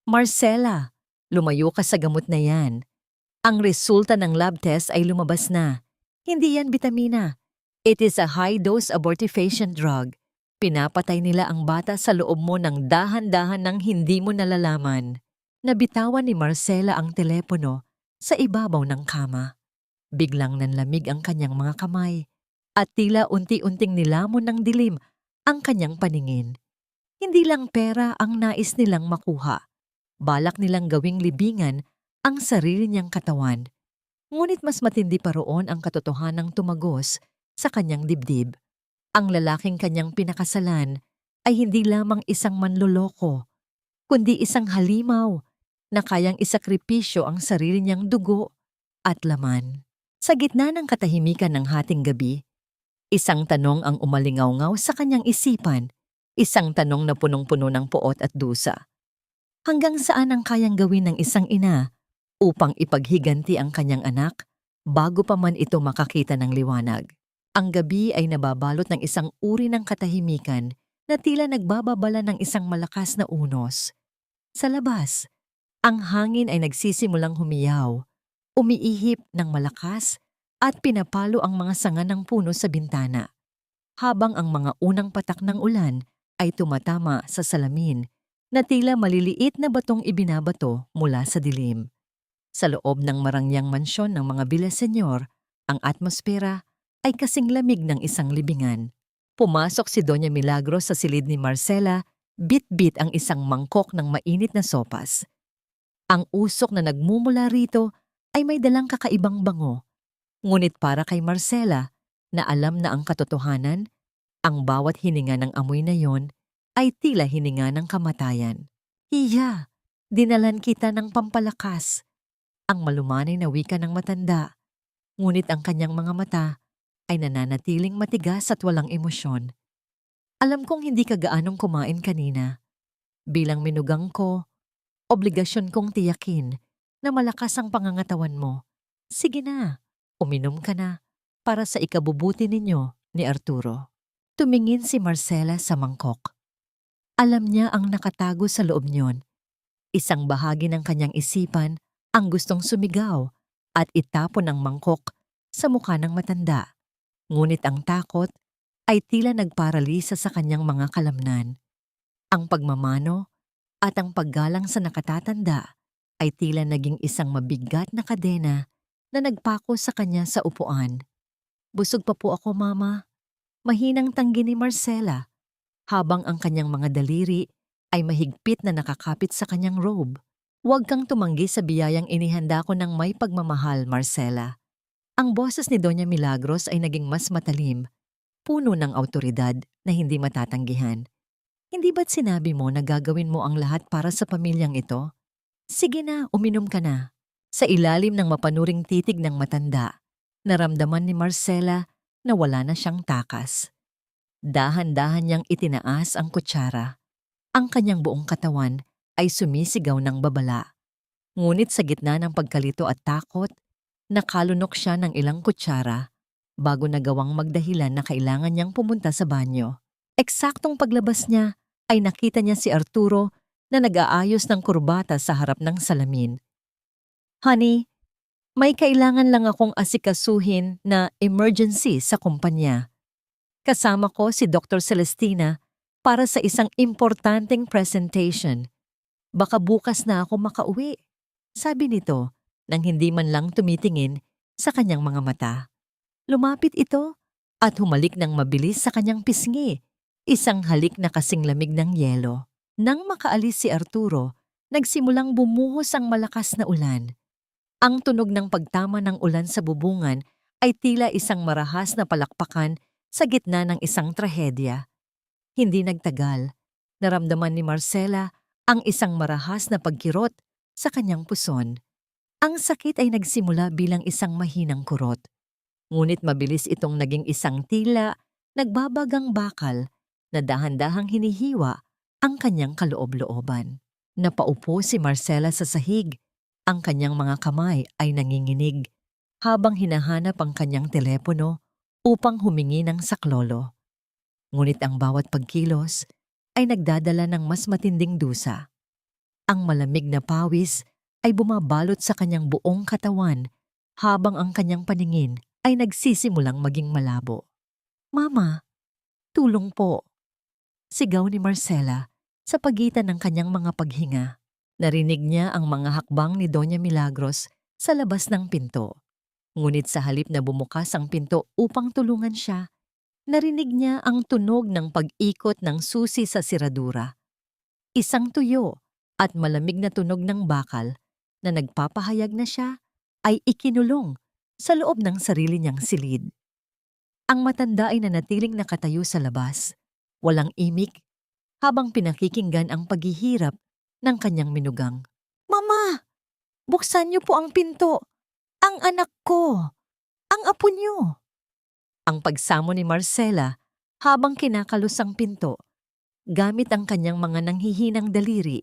Marcela, lumayo ka sa gamot na yan. Ang resulta ng lab test ay lumabas na. Hindi yan bitamina. It is a high-dose abortifacient drug. Pinapatay nila ang bata sa loob mo ng dahan-dahan ng hindi mo nalalaman. Nabitawan ni Marcela ang telepono sa ibabaw ng kama. Biglang nanlamig ang kanyang mga kamay at tila unti-unting nilamon ng dilim ang kanyang paningin. Hindi lang pera ang nais nilang makuha. Balak nilang gawing libingan ang sarili niyang katawan. Ngunit mas matindi pa roon ang katotohanang tumagos sa kanyang dibdib. Ang lalaking kanyang pinakasalan ay hindi lamang isang manloloko, kundi isang halimaw na kayang isakripisyo ang sarili niyang dugo at laman. Sa gitna ng katahimikan ng hating gabi, isang tanong ang umalingaw-ngaw sa kanyang isipan, isang tanong na punong-puno ng poot at dusa. Hanggang saan ang kayang gawin ng isang ina upang ipaghiganti ang kanyang anak bago pa man ito makakita ng liwanag? Ang gabi ay nababalot ng isang uri ng katahimikan na tila nagbababala ng isang malakas na unos. Sa labas, ang hangin ay nagsisimulang humiyaw, umiihip ng malakas at pinapalo ang mga sanga ng puno sa bintana, habang ang mga unang patak ng ulan ay tumatama sa salamin na tila maliliit na batong ibinabato mula sa dilim. Sa loob ng marangyang mansyon ng mga Villaseñor, ang atmosfera ay kasing lamig ng isang libingan. Pumasok si Doña Milagros sa silid ni Marcela, bit-bit ang isang mangkok ng mainit na sopas. Ang usok na nagmumula rito ay may dalang kakaibang bango. Ngunit para kay Marcela, na alam na ang katotohanan, ang bawat hininga ng amoy na yon ay tila hininga ng kamatayan. Hiya, dinalan kita ng pampalakas. Ang malumanay na wika ng matanda, ngunit ang kanyang mga mata ay nananatiling matigas at walang emosyon. Alam kong hindi ka gaanong kumain kanina. Bilang minugang ko, obligasyon kong tiyakin na malakas ang pangangatawan mo. Sige na, uminom ka na para sa ikabubuti ninyo ni Arturo. Tumingin si Marcela sa mangkok. Alam niya ang nakatago sa loob niyon. Isang bahagi ng kanyang isipan ang gustong sumigaw at itapon ang mangkok sa mukha ng matanda. Ngunit ang takot ay tila nagparalisa sa kanyang mga kalamnan. Ang pagmamano at ang paggalang sa nakatatanda ay tila naging isang mabigat na kadena na nagpako sa kanya sa upuan. Busog pa po ako, Mama. Mahinang tanggi ni Marcela, habang ang kanyang mga daliri ay mahigpit na nakakapit sa kanyang robe. Huwag kang tumanggi sa biyayang inihanda ko ng may pagmamahal, Marcela. Ang boses ni Doña Milagros ay naging mas matalim, puno ng awtoridad na hindi matatanggihan. Hindi ba't sinabi mo na gagawin mo ang lahat para sa pamilyang ito? Sige na, uminom ka na. Sa ilalim ng mapanuring titig ng matanda, naramdaman ni Marcela na wala na siyang takas. Dahan-dahan niyang itinaas ang kutsara. Ang kanyang buong katawan ay sumisigaw ng babala. Ngunit sa gitna ng pagkalito at takot, nakalunok siya ng ilang kutsara bago nagawang magdahilan na kailangan niyang pumunta sa banyo. Eksaktong paglabas niya ay nakita niya si Arturo na nag-aayos ng kurbata sa harap ng salamin. Honey, may kailangan lang akong asikasuhin na emergency sa kumpanya. Kasama ko si Dr. Celestina para sa isang importanteng presentation. Baka bukas na ako makauwi, sabi nito nang hindi man lang tumitingin sa kanyang mga mata. Lumapit ito at humalik ng mabilis sa kanyang pisngi, isang halik na kasing lamig ng yelo. Nang makaalis si Arturo, nagsimulang bumuhos ang malakas na ulan. Ang tunog ng pagtama ng ulan sa bubungan ay tila isang marahas na palakpakan sa gitna ng isang trahedya. Hindi nagtagal, naramdaman ni Marcela ang isang marahas na pagkirot sa kanyang puson. Ang sakit ay nagsimula bilang isang mahinang kurot. Ngunit mabilis itong naging isang tila nagbabagang bakal na dahan-dahang hinihiwa ang kanyang kaloob-looban. Napaupo si Marcela sa sahig. Ang kanyang mga kamay ay nanginginig habang hinahanap ang kanyang telepono upang humingi ng saklolo. Ngunit ang bawat pagkilos ay nagdadala ng mas matinding dusa. Ang malamig na pawis ay bumabalot sa kanyang buong katawan habang ang kanyang paningin ay nagsisimulang maging malabo. "Mama, tulong po!" Sigaw ni Marcela sa pagitan ng kanyang mga paghinga. Narinig niya ang mga hakbang ni Doña Milagros sa labas ng pinto. Ngunit sa halip na bumukas ang pinto upang tulungan siya, narinig niya ang tunog ng pag-ikot ng susi sa siradura. Isang tuyo at malamig na tunog ng bakal na nagpapahayag na siya ay ikinulong sa loob ng sarili niyang silid. Ang matanda ay nanatiling nakatayo sa labas, walang imik, habang pinakikinggan ang paghihirap ng kanyang minugang. "Mama! Buksan niyo po ang pinto! Ang anak ko! Ang apo niyo!" Ang pagsamo ni Marcela habang kinakalos ang pinto, gamit ang kanyang mga nanghihinang daliri.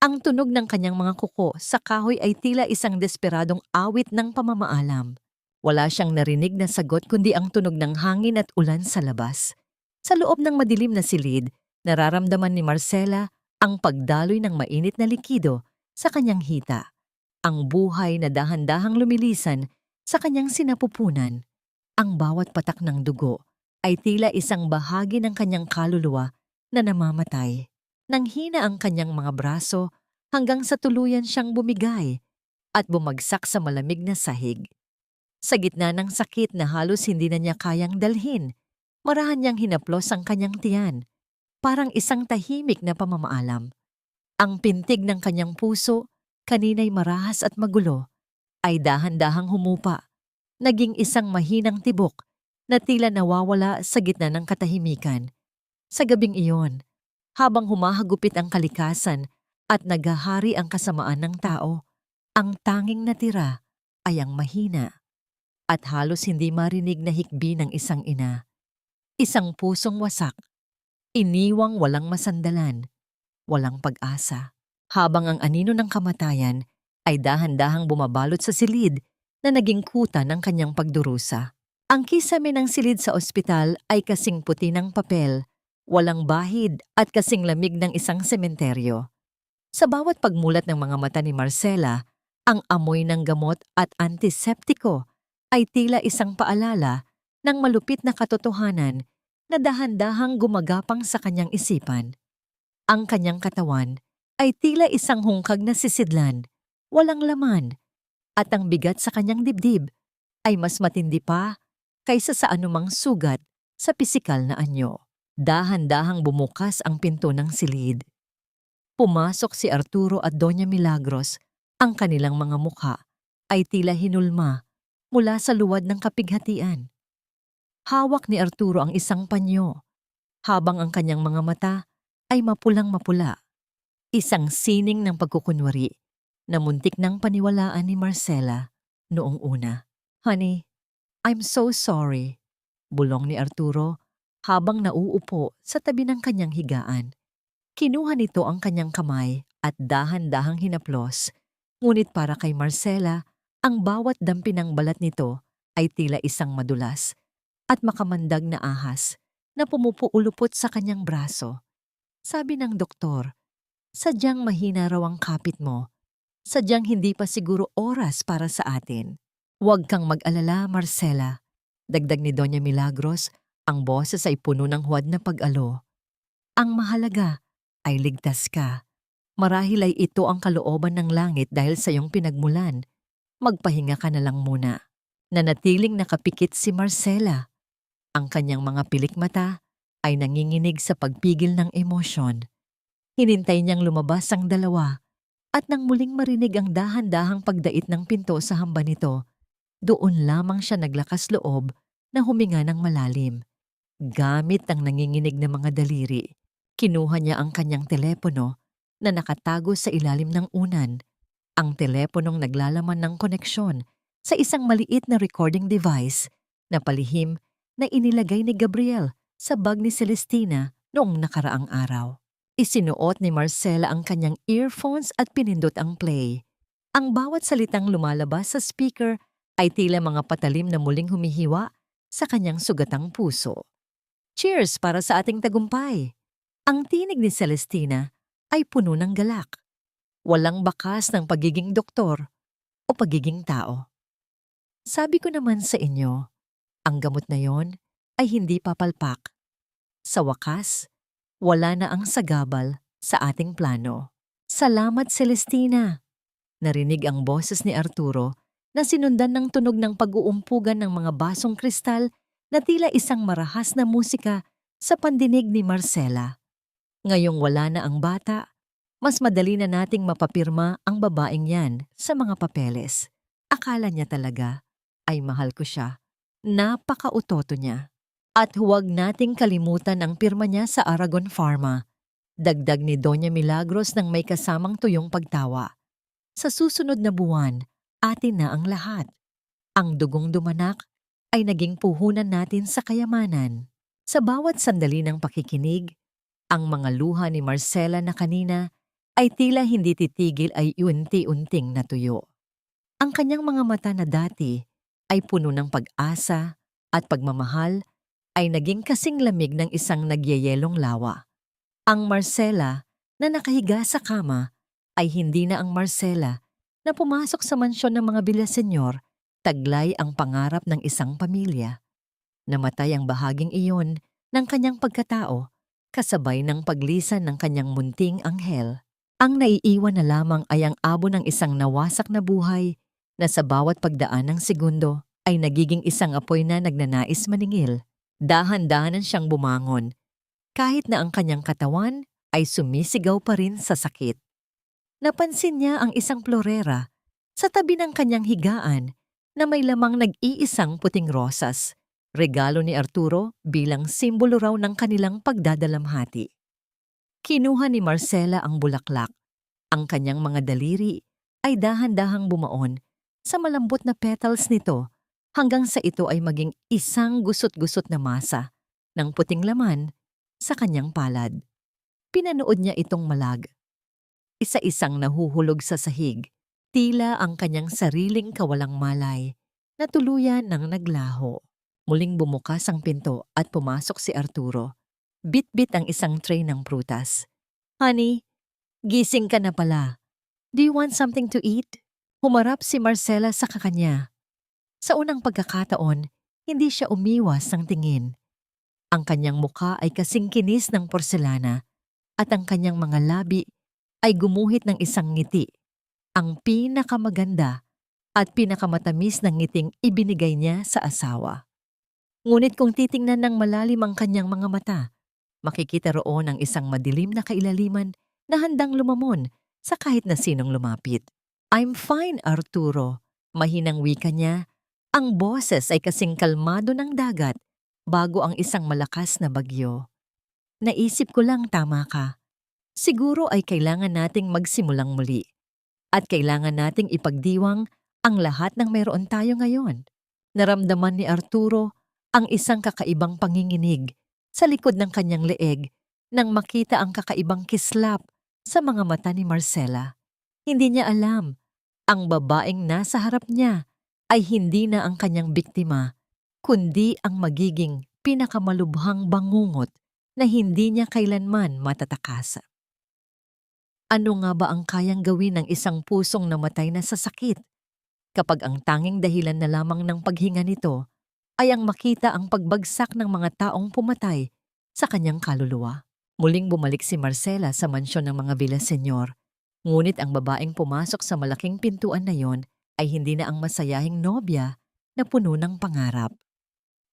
Ang tunog ng kanyang mga kuko sa kahoy ay tila isang desperadong awit ng pamamaalam. Wala siyang narinig na sagot kundi ang tunog ng hangin at ulan sa labas. Sa loob ng madilim na silid, nararamdaman ni Marcela ang pagdaloy ng mainit na likido sa kanyang hita. Ang buhay na dahan-dahang lumilisan sa kanyang sinapupunan. Ang bawat patak ng dugo ay tila isang bahagi ng kanyang kaluluwa na namamatay. Nanghina ang kanyang mga braso hanggang sa tuluyan siyang bumigay at bumagsak sa malamig na sahig. Sa gitna ng sakit na halos hindi na niya kayang dalhin, marahan niyang hinaplos ang kanyang tiyan, parang isang tahimik na pamamaalam. Ang pintig ng kanyang puso, kanina'y marahas at magulo, ay dahan-dahang humupa, naging isang mahinang tibok na tila nawawala sa gitna ng katahimikan. Sa gabing iyon, habang humahagupit ang kalikasan at naghahari ang kasamaan ng tao, ang tanging natira ay ang mahina at halos hindi marinig na hikbi ng isang ina. Isang pusong wasak, iniwang walang masandalan, walang pag-asa. Habang ang anino ng kamatayan ay dahan-dahang bumabalot sa silid na naging kuta ng kanyang pagdurusa. Ang kisame ng silid sa ospital ay kasing puti ng papel, walang bahid at kasing lamig ng isang sementeryo. Sa bawat pagmulat ng mga mata ni Marcela, ang amoy ng gamot at antiseptiko ay tila isang paalala ng malupit na katotohanan na dahan-dahang gumagapang sa kanyang isipan. Ang kanyang katawan ay tila isang hungkag na sisidlan, walang laman, at ang bigat sa kanyang dibdib ay mas matindi pa kaysa sa anumang sugat sa pisikal na anyo. Dahan-dahang bumukas ang pinto ng silid. Pumasok si Arturo at Doña Milagros. Ang kanilang mga mukha ay tila hinulma mula sa luwad ng kapighatian. Hawak ni Arturo ang isang panyo, habang ang kanyang mga mata ay mapulang-mapula. Isang sining ng pagkukunwari na muntik ng paniwalaan ni Marcela noong una. "Honey, I'm so sorry," bulong ni Arturo habang nauupo sa tabi ng kanyang higaan. Kinuha nito ang kanyang kamay at dahan-dahang hinaplos, ngunit para kay Marcela, ang bawat dampi ng balat nito ay tila isang madulas at makamandag na ahas na pumupuulupot sa kanyang braso. Sabi ng doktor, sadyang mahina raw ang kapit mo. Sadyang hindi pa siguro oras para sa atin. "Huwag kang mag-alala, Marcela," dagdag ni Doña Milagros, ang boses ay puno ng huwad na pag-alo. "Ang mahalaga ay ligtas ka. Marahil ay ito ang kalooban ng langit dahil sa iyong pinagmulan. Magpahinga ka na lang muna." Nanatiling nakapikit si Marcela. Ang kanyang mga pilik mata ay nanginginig sa pagpigil ng emosyon. Hinintay niyang lumabas ang dalawa at nang muling marinig ang dahan-dahang pagdait ng pinto sa hamba nito, doon lamang siya naglakas loob na huminga ng malalim. Gamit ang nanginginig na mga daliri, kinuha niya ang kanyang telepono na nakatago sa ilalim ng unan, ang teleponong naglalaman ng koneksyon sa isang maliit na recording device na palihim na inilagay ni Gabriel sa bag ni Celestina noong nakaraang araw. Isinuot ni Marcela ang kanyang earphones at pinindot ang play. Ang bawat salitang lumalabas sa speaker ay tila mga patalim na muling humihiwa sa kanyang sugatang puso. Cheers para sa ating tagumpay! Ang tinig ni Celestina ay puno ng galak. Walang bakas ng pagiging doktor o pagiging tao. Sabi ko naman sa inyo, ang gamot na yon ay hindi papalpak. Sa wakas, wala na ang sagabal sa ating plano. Salamat, Celestina! Narinig ang boses ni Arturo na sinundan ng tunog ng pag-uumpugan ng mga basong kristal na tila isang marahas na musika sa pandinig ni Marcela. Ngayong wala na ang bata, mas madali na nating mapapirma ang babaeng yan sa mga papeles. Akala niya talaga ay mahal ko siya. Napaka-utoto niya. At huwag nating kalimutan ang pirma niya sa Aragon Pharma. Dagdag ni Doña Milagros ng may kasamang tuyong pagtawa. Sa susunod na buwan, atin na ang lahat. Ang dugong dumanak ay naging puhunan natin sa kayamanan. Sa bawat sandali ng pakikinig, ang mga luha ni Marcela na kanina ay tila hindi titigil ay unti-unting natuyo. Ang kanyang mga mata na dati ay puno ng pag-asa at pagmamahal ay naging kasing lamig ng isang nagyayelong lawa. Ang Marcela na nakahiga sa kama ay hindi na ang Marcela na pumasok sa mansyon ng mga Villaseñor, taglay ang pangarap ng isang pamilya. Namatay ang bahaging iyon ng kanyang pagkatao, kasabay ng paglisan ng kanyang munting anghel. Ang naiiwan na lamang ay ang abo ng isang nawasak na buhay na sa bawat pagdaan ng segundo ay nagiging isang apoy na nagnanais maningil. Dahan-dahanan siyang bumangon, kahit na ang kanyang katawan ay sumisigaw pa rin sa sakit. Napansin niya ang isang florera sa tabi ng kanyang higaan na may lamang nag-iisang puting rosas, regalo ni Arturo bilang simbolo raw ng kanilang pagdadalamhati. Kinuha ni Marcela ang bulaklak. Ang kanyang mga daliri ay dahan-dahang bumaon sa malambot na petals nito hanggang sa ito ay maging isang gusot-gusot na masa ng puting laman sa kanyang palad. Pinanood niya itong malag. Isa-isang nahuhulog sa sahig, tila ang kanyang sariling kawalang malay na tuluyan ng naglaho. Muling bumukas ang pinto at pumasok si Arturo. Bit-bit ang isang tray ng prutas. "Honey, gising ka na pala. Do you want something to eat?" Humarap si Marcela sa kakanya. Sa unang pagkakataon, hindi siya umiwas ng tingin. Ang kanyang mukha ay kasing kinis ng porselana at ang kanyang mga labi ay gumuhit ng isang ngiti. Ang pinakamaganda at pinakamatamis ng ngiting ibinigay niya sa asawa. Ngunit kung titingnan ng malalim ang kanyang mga mata, makikita roon ang isang madilim na kailaliman na handang lumamon sa kahit na sinong lumapit. "I'm fine, Arturo," mahinang wika niya. Ang boses ay kasing kalmado ng dagat bago ang isang malakas na bagyo. "Naisip ko lang tama ka. Siguro ay kailangan nating magsimulang muli. At kailangan nating ipagdiwang ang lahat ng mayroon tayo ngayon." Naramdaman ni Arturo ang isang kakaibang panginginig sa likod ng kanyang leeg nang makita ang kakaibang kislap sa mga mata ni Marcela. Hindi niya alam, ang babaeng nasa harap niya ay hindi na ang kanyang biktima, kundi ang magiging pinakamalubhang bangungot na hindi niya kailanman matatakasan. Ano nga ba ang kayang gawin ng isang pusong namatay na sa sakit kapag ang tanging dahilan na lamang ng paghinga nito ay ang makita ang pagbagsak ng mga taong pumatay sa kanyang kaluluwa? Muling bumalik si Marcela sa mansyon ng mga Villaseñor, ngunit ang babaeng pumasok sa malaking pintuan na yon ay hindi na ang masayahing nobya na puno ng pangarap.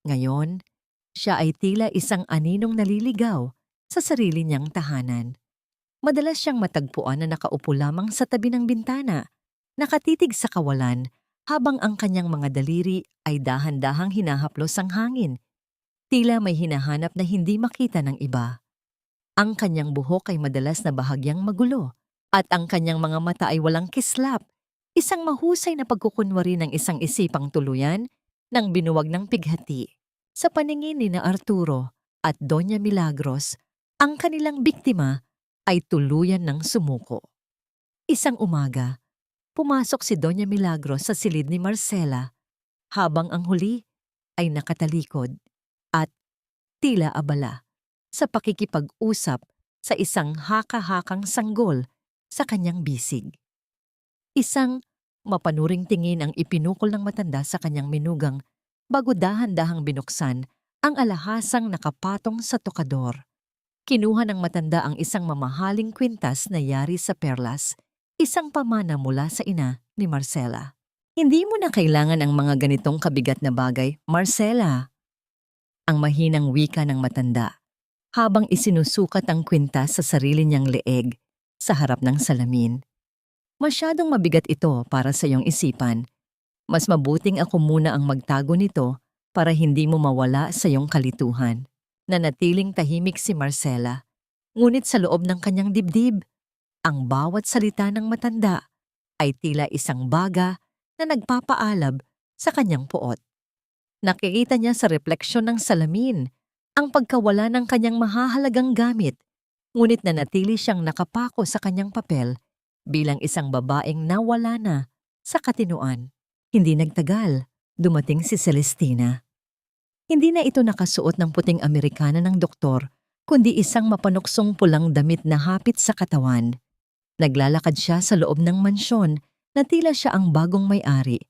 Ngayon, siya ay tila isang aninong naliligaw sa sarili niyang tahanan. Madalas siyang matagpuan na nakaupo lamang sa tabi ng bintana, nakatitig sa kawalan habang ang kanyang mga daliri ay dahan-dahang hinahaplos ang hangin. Tila may hinahanap na hindi makita ng iba. Ang kanyang buhok ay madalas na bahagyang magulo at ang kanyang mga mata ay walang kislap. Isang mahusay na pagkukunwari ng isang isipang tuluyan ng binuwag ng pighati. Sa paningin ni na Arturo at Doña Milagros, ang kanilang biktima ay tuluyan ng sumuko. Isang umaga, pumasok si Doña Milagros sa silid ni Marcela habang ang huli ay nakatalikod at tila abala sa pakikipag-usap sa isang haka-hakang sanggol sa kanyang bisig. Isang mapanuring tingin ang ipinukol ng matanda sa kanyang minugang bago dahan-dahang binuksan ang alahasang nakapatong sa tokador. Kinuha ng matanda ang isang mamahaling kwintas na yari sa perlas, isang pamana mula sa ina ni Marcela. Hindi mo na kailangan ang mga ganitong kabigat na bagay, Marcela. Ang mahinang wika ng matanda, habang isinusukat ang kwintas sa sarili niyang leeg sa harap ng salamin. Masyadong mabigat ito para sa iyong isipan. Mas mabuting ako muna ang magtago nito para hindi mo mawala sa iyong kalituhan. Nanatiling tahimik si Marcela, ngunit sa loob ng kanyang dibdib, ang bawat salita ng matanda ay tila isang baga na nagpapaalab sa kanyang puot. Nakikita niya sa refleksyon ng salamin ang pagkawala ng kanyang mahahalagang gamit, ngunit nanatili siyang nakapako sa kanyang papel bilang isang babaeng nawala na sa katinuan. Hindi nagtagal, dumating si Celestina. Hindi na ito nakasuot ng puting Amerikana ng doktor, kundi isang mapanuksong pulang damit na hapit sa katawan. Naglalakad siya sa loob ng mansyon na tila siya ang bagong may-ari.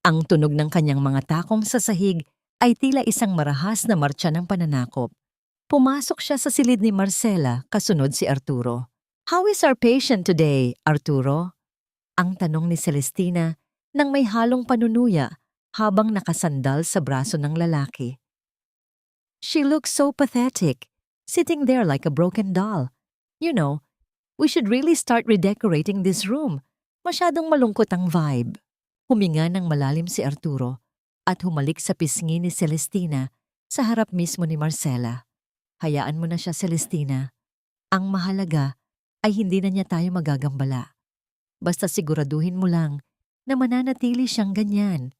Ang tunog ng kanyang mga takong sa sahig ay tila isang marahas na martsa ng pananakop. Pumasok siya sa silid ni Marcela, kasunod si Arturo. "How is our patient today, Arturo?" Ang tanong ni Celestina nang may halong panunuya habang nakasandal sa braso ng lalaki. She looks so pathetic, sitting there like a broken doll. You know, we should really start redecorating this room. Masyadong malungkot ang vibe. Huminga ng malalim si Arturo at humalik sa pisngi ni Celestina sa harap mismo ni Marcela. Hayaan mo na siya, Celestina. Ang mahalaga ay hindi na niya tayo magagambala. Basta siguraduhin mo lang na mananatili siyang ganyan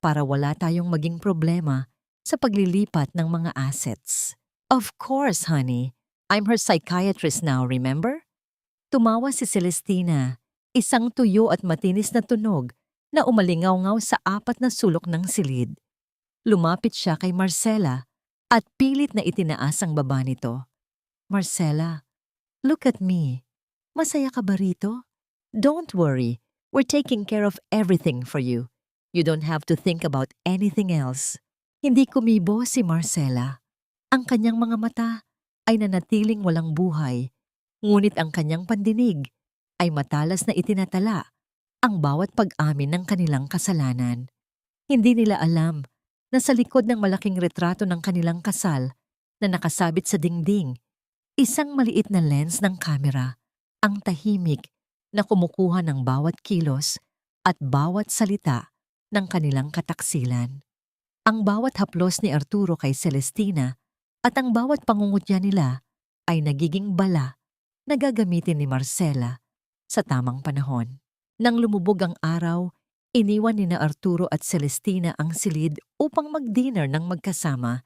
para wala tayong maging problema sa paglilipat ng mga assets. Of course, honey. I'm her psychiatrist now, remember? Tumawa si Celestina, isang tuyo at matinis na tunog na umalingaw-ngaw sa apat na sulok ng silid. Lumapit siya kay Marcela at pilit na itinaas ang baba nito. Marcela, look at me. Masaya ka ba rito? Don't worry, we're taking care of everything for you. You don't have to think about anything else. Hindi kumibo si Marcela. Ang kanyang mga mata ay nanatiling walang buhay, ngunit ang kanyang pandinig ay matalas na itinatala ang bawat pag-amin ng kanilang kasalanan. Hindi nila alam na sa likod ng malaking retrato ng kanilang kasal na nakasabit sa dingding, isang maliit na lens ng kamera, ang tahimik na kumukuha ng bawat kilos at bawat salita ng kanilang kataksilan. Ang bawat haplos ni Arturo kay Celestina at ang bawat pangungutya nila ay nagiging bala na gagamitin ni Marcela sa tamang panahon. Nang lumubog ang araw, iniwan ni na Arturo at Celestina ang silid upang mag-dinner ng magkasama.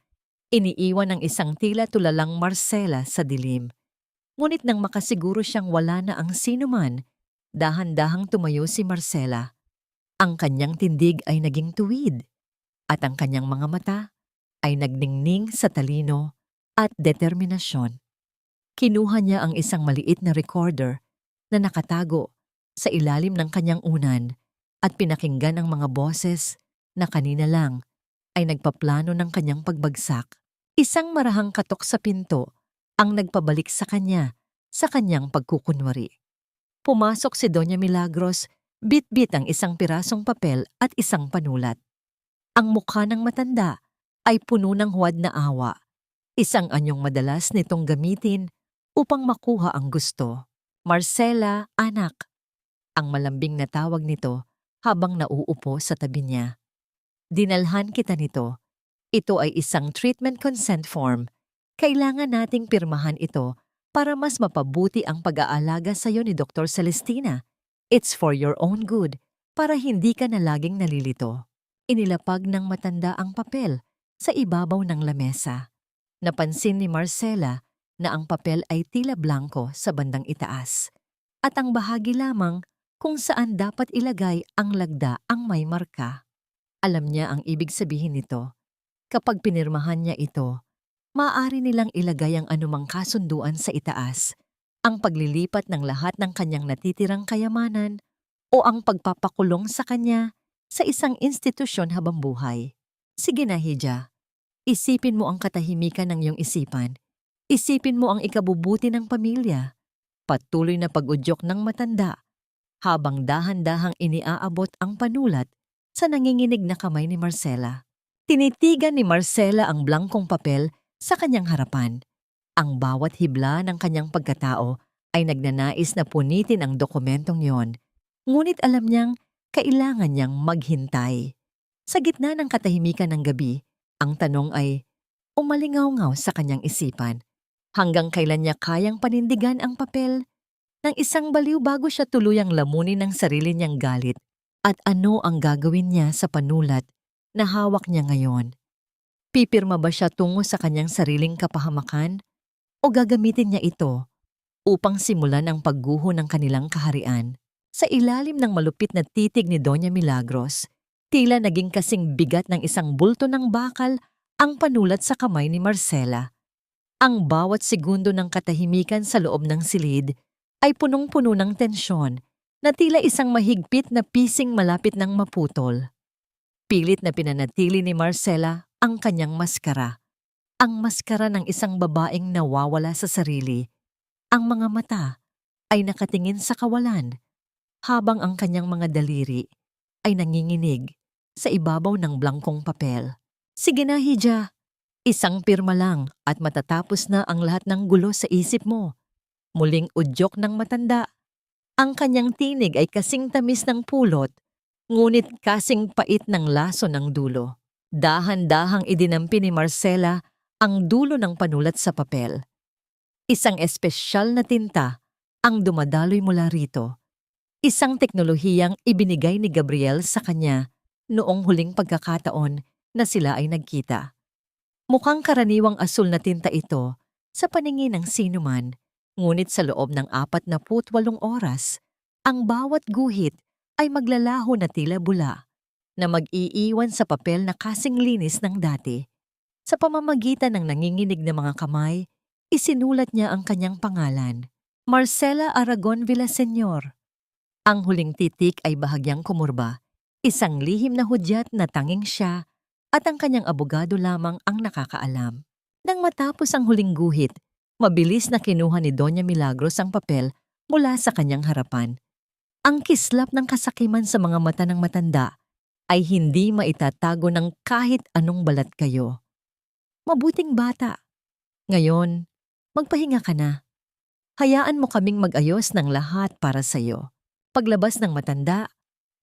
Iniiwan ang isang tila tulalang Marcela sa dilim. Ngunit nang makasiguro siyang wala na ang sinuman, dahan-dahang tumayo si Marcela. Ang kanyang tindig ay naging tuwid at ang kanyang mga mata ay nagningning sa talino at determinasyon. Kinuha niya ang isang maliit na recorder na nakatago sa ilalim ng kanyang unan at pinakinggan ang mga boses na kanina lang ay nagpaplano ng kanyang pagbagsak. Isang marahang katok sa pinto ang nagpabalik sa kanya sa kanyang pagkukunwari. Pumasok si Doña Milagros, bit-bit ang isang pirasong papel at isang panulat. Ang mukha ng matanda ay puno ng huwad na awa, isang anyong madalas nitong gamitin upang makuha ang gusto. Marcela, anak, ang malambing na tawag nito habang nauupo sa tabi niya. Dinalhan kita nito. Ito ay isang treatment consent form. Kailangan nating pirmahan ito para mas mapabuti ang pag-aalaga sa iyo ni Dr. Celestina. It's for your own good, para hindi ka na laging nalilito. Inilapag ng matanda ang papel sa ibabaw ng lamesa. Napansin ni Marcela na ang papel ay tila blanko sa bandang itaas at ang bahagi lamang kung saan dapat ilagay ang lagda ang may marka. Alam niya ang ibig sabihin nito. Kapag pinirmahan niya ito, maaari nilang ilagay ang anumang kasunduan sa itaas, ang paglilipat ng lahat ng kanyang natitirang kayamanan o ang pagpapakulong sa kanya sa isang institusyon habang buhay. Sige na, Hija. Isipin mo ang katahimikan ng iyong isipan. Isipin mo ang ikabubuti ng pamilya. Patuloy na pag-udyok ng matanda habang dahan-dahang iniaabot ang panulat sa nanginginig na kamay ni Marcela. Tinitigan ni Marcela ang blangkong papel sa kanyang harapan. Ang bawat hibla ng kanyang pagkatao ay nagnanais na punitin ang dokumentong yon. Ngunit alam niyang kailangan niyang maghintay. Sa gitna ng katahimikan ng gabi, ang tanong ay umalingaw-ngaw sa kanyang isipan. Hanggang kailan niya kayang panindigan ang papel ng isang baliw bago siya tuluyang lamunin ng sarili niyang galit? At ano ang gagawin niya sa panulat na hawak niya ngayon? Pipirma ba siya tungo sa kanyang sariling kapahamakan o gagamitin niya ito upang simulan ang pagguho ng kanilang kaharian? Sa ilalim ng malupit na titig ni Doña Milagros, tila naging kasing bigat ng isang bulto ng bakal ang panulat sa kamay ni Marcela. Ang bawat segundo ng katahimikan sa loob ng silid ay punong-puno ng tensyon na tila isang mahigpit na pising malapit ng maputol. Pilit na pinanatili ni Marcela ang kanyang maskara. Ang maskara ng isang babaeng nawawala sa sarili. Ang mga mata ay nakatingin sa kawalan habang ang kanyang mga daliri ay nanginginig sa ibabaw ng blangkong papel. Sige na, Hija. Isang pirma lang at matatapos na ang lahat ng gulo sa isip mo. Muling udyok ng matanda. Ang kanyang tinig ay kasing tamis ng pulot, ngunit kasing pait ng laso ng dulo. Dahan-dahang idinampi ni Marcela ang dulo ng panulat sa papel. Isang espesyal na tinta ang dumadaloy mula rito. Isang teknolohiyang ibinigay ni Gabriel sa kanya noong huling pagkakataon na sila ay nagkita. Mukhang karaniwang asul na tinta ito sa paningin ng sinuman, ngunit sa loob ng 48 oras, ang bawat guhit ay maglalaho na tila bula, na mag-iiwan sa papel na kasing linis ng dati. Sa pamamagitan ng nanginginig na mga kamay, isinulat niya ang kanyang pangalan, Marcela Aragon Villaseñor. Ang huling titik ay bahagyang kumurba, isang lihim na hudyat na tanging siya at ang kanyang abogado lamang ang nakakaalam. Nang matapos ang huling guhit, mabilis na kinuha ni Doña Milagros ang papel mula sa kanyang harapan. Ang kislap ng kasakiman sa mga mata ng matanda ay hindi maitatago ng kahit anong balat kayo. Mabuting bata. Ngayon, magpahinga ka na. Hayaan mo kaming mag-ayos ng lahat para sa'yo. Paglabas ng matanda,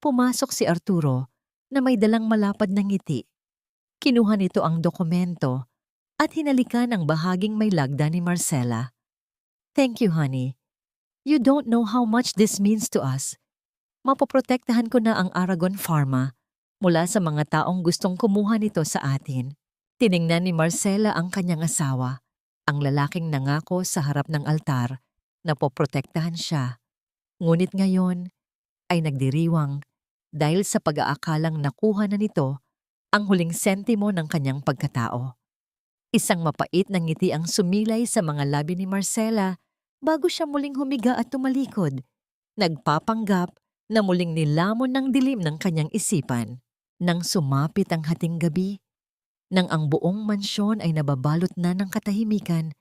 pumasok si Arturo na may dalang malapad na ngiti. Kinuha nito ang dokumento at hinalikan ang bahaging may lagda ni Marcela. Thank you, honey. You don't know how much this means to us. Mapoprotektahan ko na ang Aragon Pharma mula sa mga taong gustong kumuha nito sa atin. Tiningnan ni Marcela ang kanyang asawa, ang lalaking nangako sa harap ng altar na poprotektahan siya. Ngunit ngayon ay nagdiriwang dahil sa pag-aakalang nakuha na nito ang huling sentimo ng kanyang pagkatao. Isang mapait na ngiti ang sumilay sa mga labi ni Marcela bago siya muling humiga at tumalikod, nagpapanggap na muling nilamon ng dilim ng kanyang isipan. Nang sumapit ang hating gabi, nang ang buong mansyon ay nababalot na ng katahimikan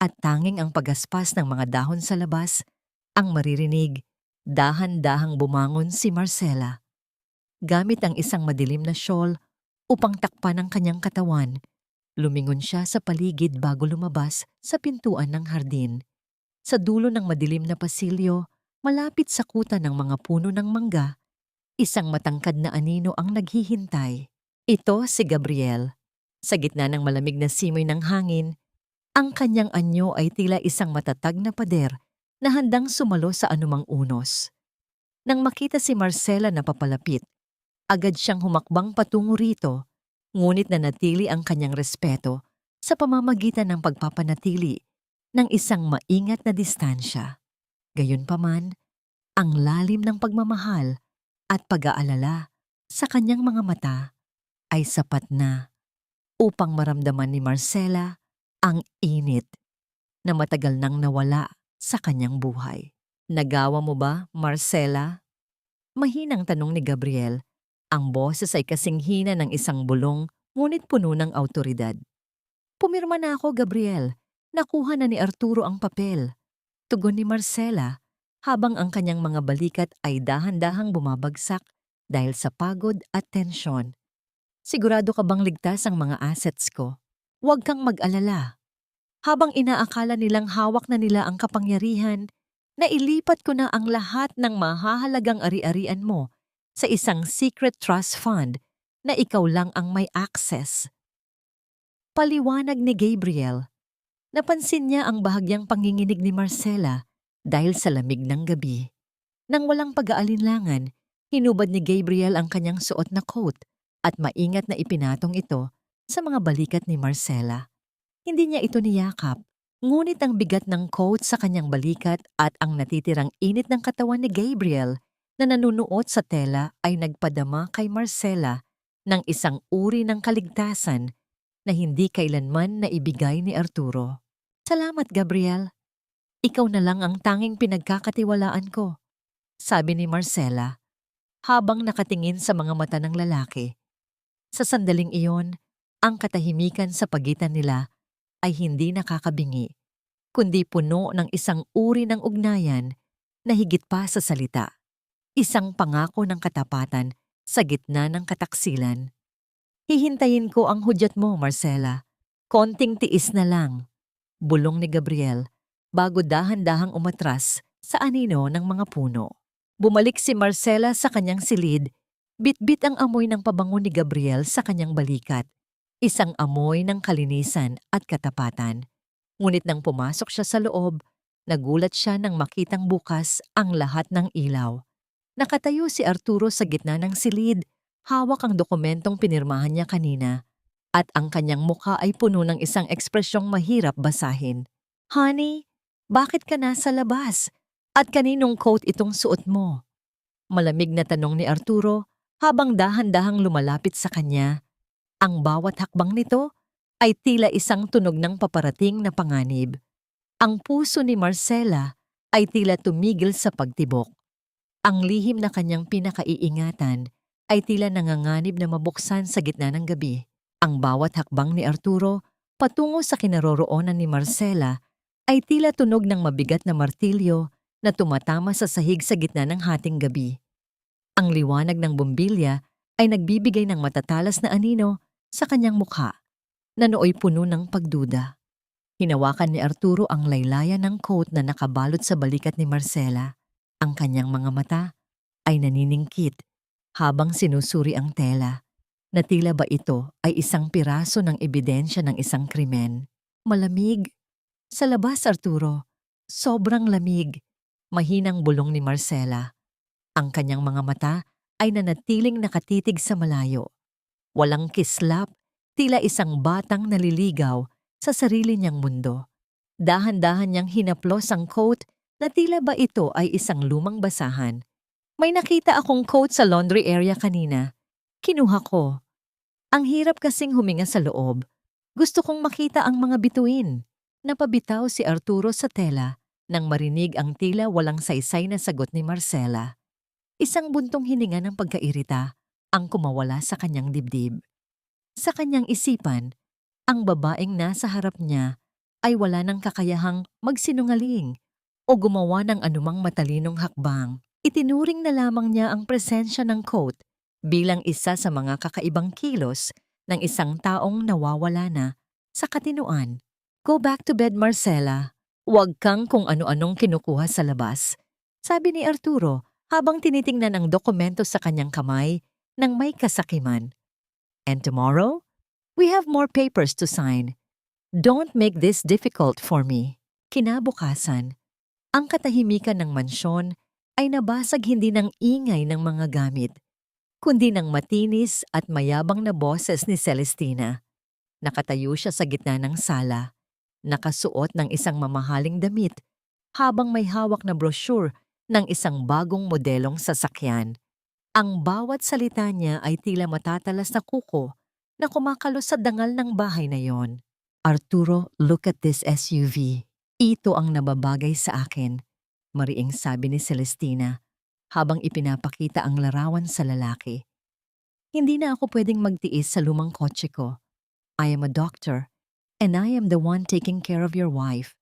at tanging ang pagaspas ng mga dahon sa labas ang maririnig, dahan-dahang bumangon si Marcela. Gamit ang isang madilim na shawl upang takpan ang kanyang katawan, lumingon siya sa paligid bago lumabas sa pintuan ng hardin. Sa dulo ng madilim na pasilyo, malapit sa kuta ng mga puno ng mangga, isang matangkad na anino ang naghihintay. Ito si Gabriel. Sa gitna ng malamig na simoy ng hangin, ang kanyang anyo ay tila isang matatag na pader na handang sumalo sa anumang unos. Nang makita si Marcela na papalapit, agad siyang humakbang patungo rito, ngunit nanatili ang kanyang respeto sa pamamagitan ng pagpapanatili ng isang maingat na distansya. Gayunpaman, ang lalim ng pagmamahal at pag-aalala sa kanyang mga mata ay sapat na upang maramdaman ni Marcela ang init na matagal nang nawala sa kanyang buhay. Nagawa mo ba, Marcela? Mahinang tanong ni Gabriel. Ang boses ay kasing hina ng isang bulong ngunit puno ng awtoridad. Pumirma na ako, Gabriel. Nakuha na ni Arturo ang papel. Tugon ni Marcela habang ang kanyang mga balikat ay dahan-dahang bumabagsak dahil sa pagod at tensyon. Sigurado ka bang ligtas ang mga assets ko? Huwag kang mag-alala. Habang inaakala nilang hawak na nila ang kapangyarihan, nailipat ko na ang lahat ng mahahalagang ari-arian mo sa isang secret trust fund na ikaw lang ang may access. Paliwanag ni Gabriel. Napansin niya ang bahagyang panginginig ni Marcela dahil sa lamig ng gabi. Nang walang pag-aalinlangan, hinubad ni Gabriel ang kanyang suot na coat at maingat na ipinatong ito sa mga balikat ni Marcela. Hindi niya ito niyakap, ngunit ang bigat ng coat sa kanyang balikat at ang natitirang init ng katawan ni Gabriel na nanunuot sa tela ay nagpadama kay Marcela ng isang uri ng kaligtasan na hindi kailanman naibigay ni Arturo. Salamat, Gabriel. Ikaw na lang ang tanging pinagkakatiwalaan ko, sabi ni Marcela habang nakatingin sa mga mata ng lalaki. Sa sandaling iyon, ang katahimikan sa pagitan nila ay hindi nakakabingi, kundi puno ng isang uri ng ugnayan na higit pa sa salita. Isang pangako ng katapatan sa gitna ng kataksilan. Hihintayin ko ang hudyat mo, Marcela. Konting tiis na lang, bulong ni Gabriel bago dahan-dahang umatras sa anino ng mga puno. Bumalik si Marcela sa kanyang silid, bit-bit ang amoy ng pabango ni Gabriel sa kanyang balikat. Isang amoy ng kalinisan at katapatan. Ngunit nang pumasok siya sa loob, nagulat siya nang makitang bukas ang lahat ng ilaw. Nakatayo si Arturo sa gitna ng silid, hawak ang dokumentong pinirmahan niya kanina, at ang kanyang mukha ay puno ng isang ekspresyong mahirap basahin. Honey, bakit ka nasa labas? At kaninong coat itong suot mo? Malamig na tanong ni Arturo habang dahan-dahang lumalapit sa kanya. Ang bawat hakbang nito ay tila isang tunog ng paparating na panganib. Ang puso ni Marcela ay tila tumigil sa pagtibok. Ang lihim na kanyang pinakaiingatan ay tila nanganganib na mabuksan sa gitna ng gabi. Ang bawat hakbang ni Arturo patungo sa kinaroroonan ni Marcela ay tila tunog ng mabigat na martilyo na tumatama sa sahig sa gitna ng hating gabi. Ang liwanag ng bombilya ay nagbibigay ng matatalas na anino sa kanyang mukha, na nooy puno ng pagduda. Hinawakan ni Arturo ang laylayan ng coat na nakabalot sa balikat ni Marcela. Ang kanyang mga mata ay naniningkit habang sinusuri ang tela, na tila ba ito ay isang piraso ng ebidensya ng isang krimen. Malamig. Sa labas, Arturo. Sobrang lamig. Mahinang bulong ni Marcela. Ang kanyang mga mata ay nanatiling nakatitig sa malayo. Walang kislap, tila isang batang naliligaw sa sarili niyang mundo. Dahan-dahan niyang hinaplos ang coat na tila ba ito ay isang lumang basahan. May nakita akong coat sa laundry area kanina. Kinuha ko. Ang hirap kasing huminga sa loob. Gusto kong makita ang mga bituin. Napabitaw si Arturo sa tela nang marinig ang tila walang saysay na sagot ni Marcela. Isang buntong hininga ng pagkairita ang kumawala sa kanyang dibdib. Sa kanyang isipan, ang babaeng nasa harap niya ay wala ng kakayahang magsinungaling o gumawa ng anumang matalinong hakbang. Itinuring na lamang niya ang presensya ng coat bilang isa sa mga kakaibang kilos ng isang taong nawawala na sa katinuan. Go back to bed, Marcela. Huwag kang kung ano-anong kinukuha sa labas, sabi ni Arturo habang tinitingnan ang dokumento sa kanyang kamay nang may kasakiman. And tomorrow, we have more papers to sign. Don't make this difficult for me. Kinabukasan, ang katahimikan ng mansyon ay nabasag hindi ng ingay ng mga gamit, kundi ng matinis at mayabang na boses ni Celestina. Nakatayo siya sa gitna ng sala, nakasuot ng isang mamahaling damit, habang may hawak na brochure ng isang bagong modelong sasakyan. Ang bawat salita niya ay tila matatalas na kuko na kumakalo sa dangal ng bahay na yon. Arturo, look at this SUV. Ito ang nababagay sa akin, mariing sabi ni Celestina habang ipinapakita ang larawan sa lalaki. Hindi na ako pwedeng magtiis sa lumang kotse ko. I am a doctor, and I am the one taking care of your wife.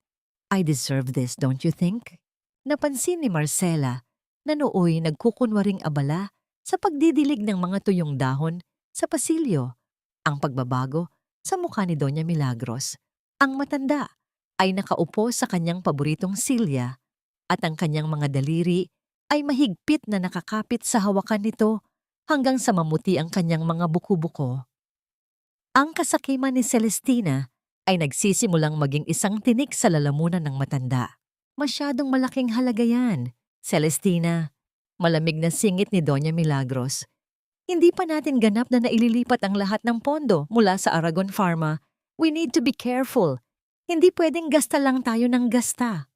I deserve this, don't you think? Napansin ni Marcela na nooy nagkukunwaring abala sa pagdidilig ng mga tuyong dahon sa pasilyo. Ang pagbabago sa mukha ni Doña Milagros. Ang matanda ay nakaupo sa kanyang paboritong silya at ang kanyang mga daliri ay mahigpit na nakakapit sa hawakan nito hanggang sa mamuti ang kanyang mga buko-buko. Ang kasakiman ni Celestina ay nagsisimulang maging isang tinik sa lalamunan ng matanda. Masyadong malaking halaga yan, Celestina. Malamig na singit ni Doña Milagros. Hindi pa natin ganap na naililipat ang lahat ng pondo mula sa Aragon Pharma. We need to be careful. Hindi pwedeng gasta lang tayo ng gasta.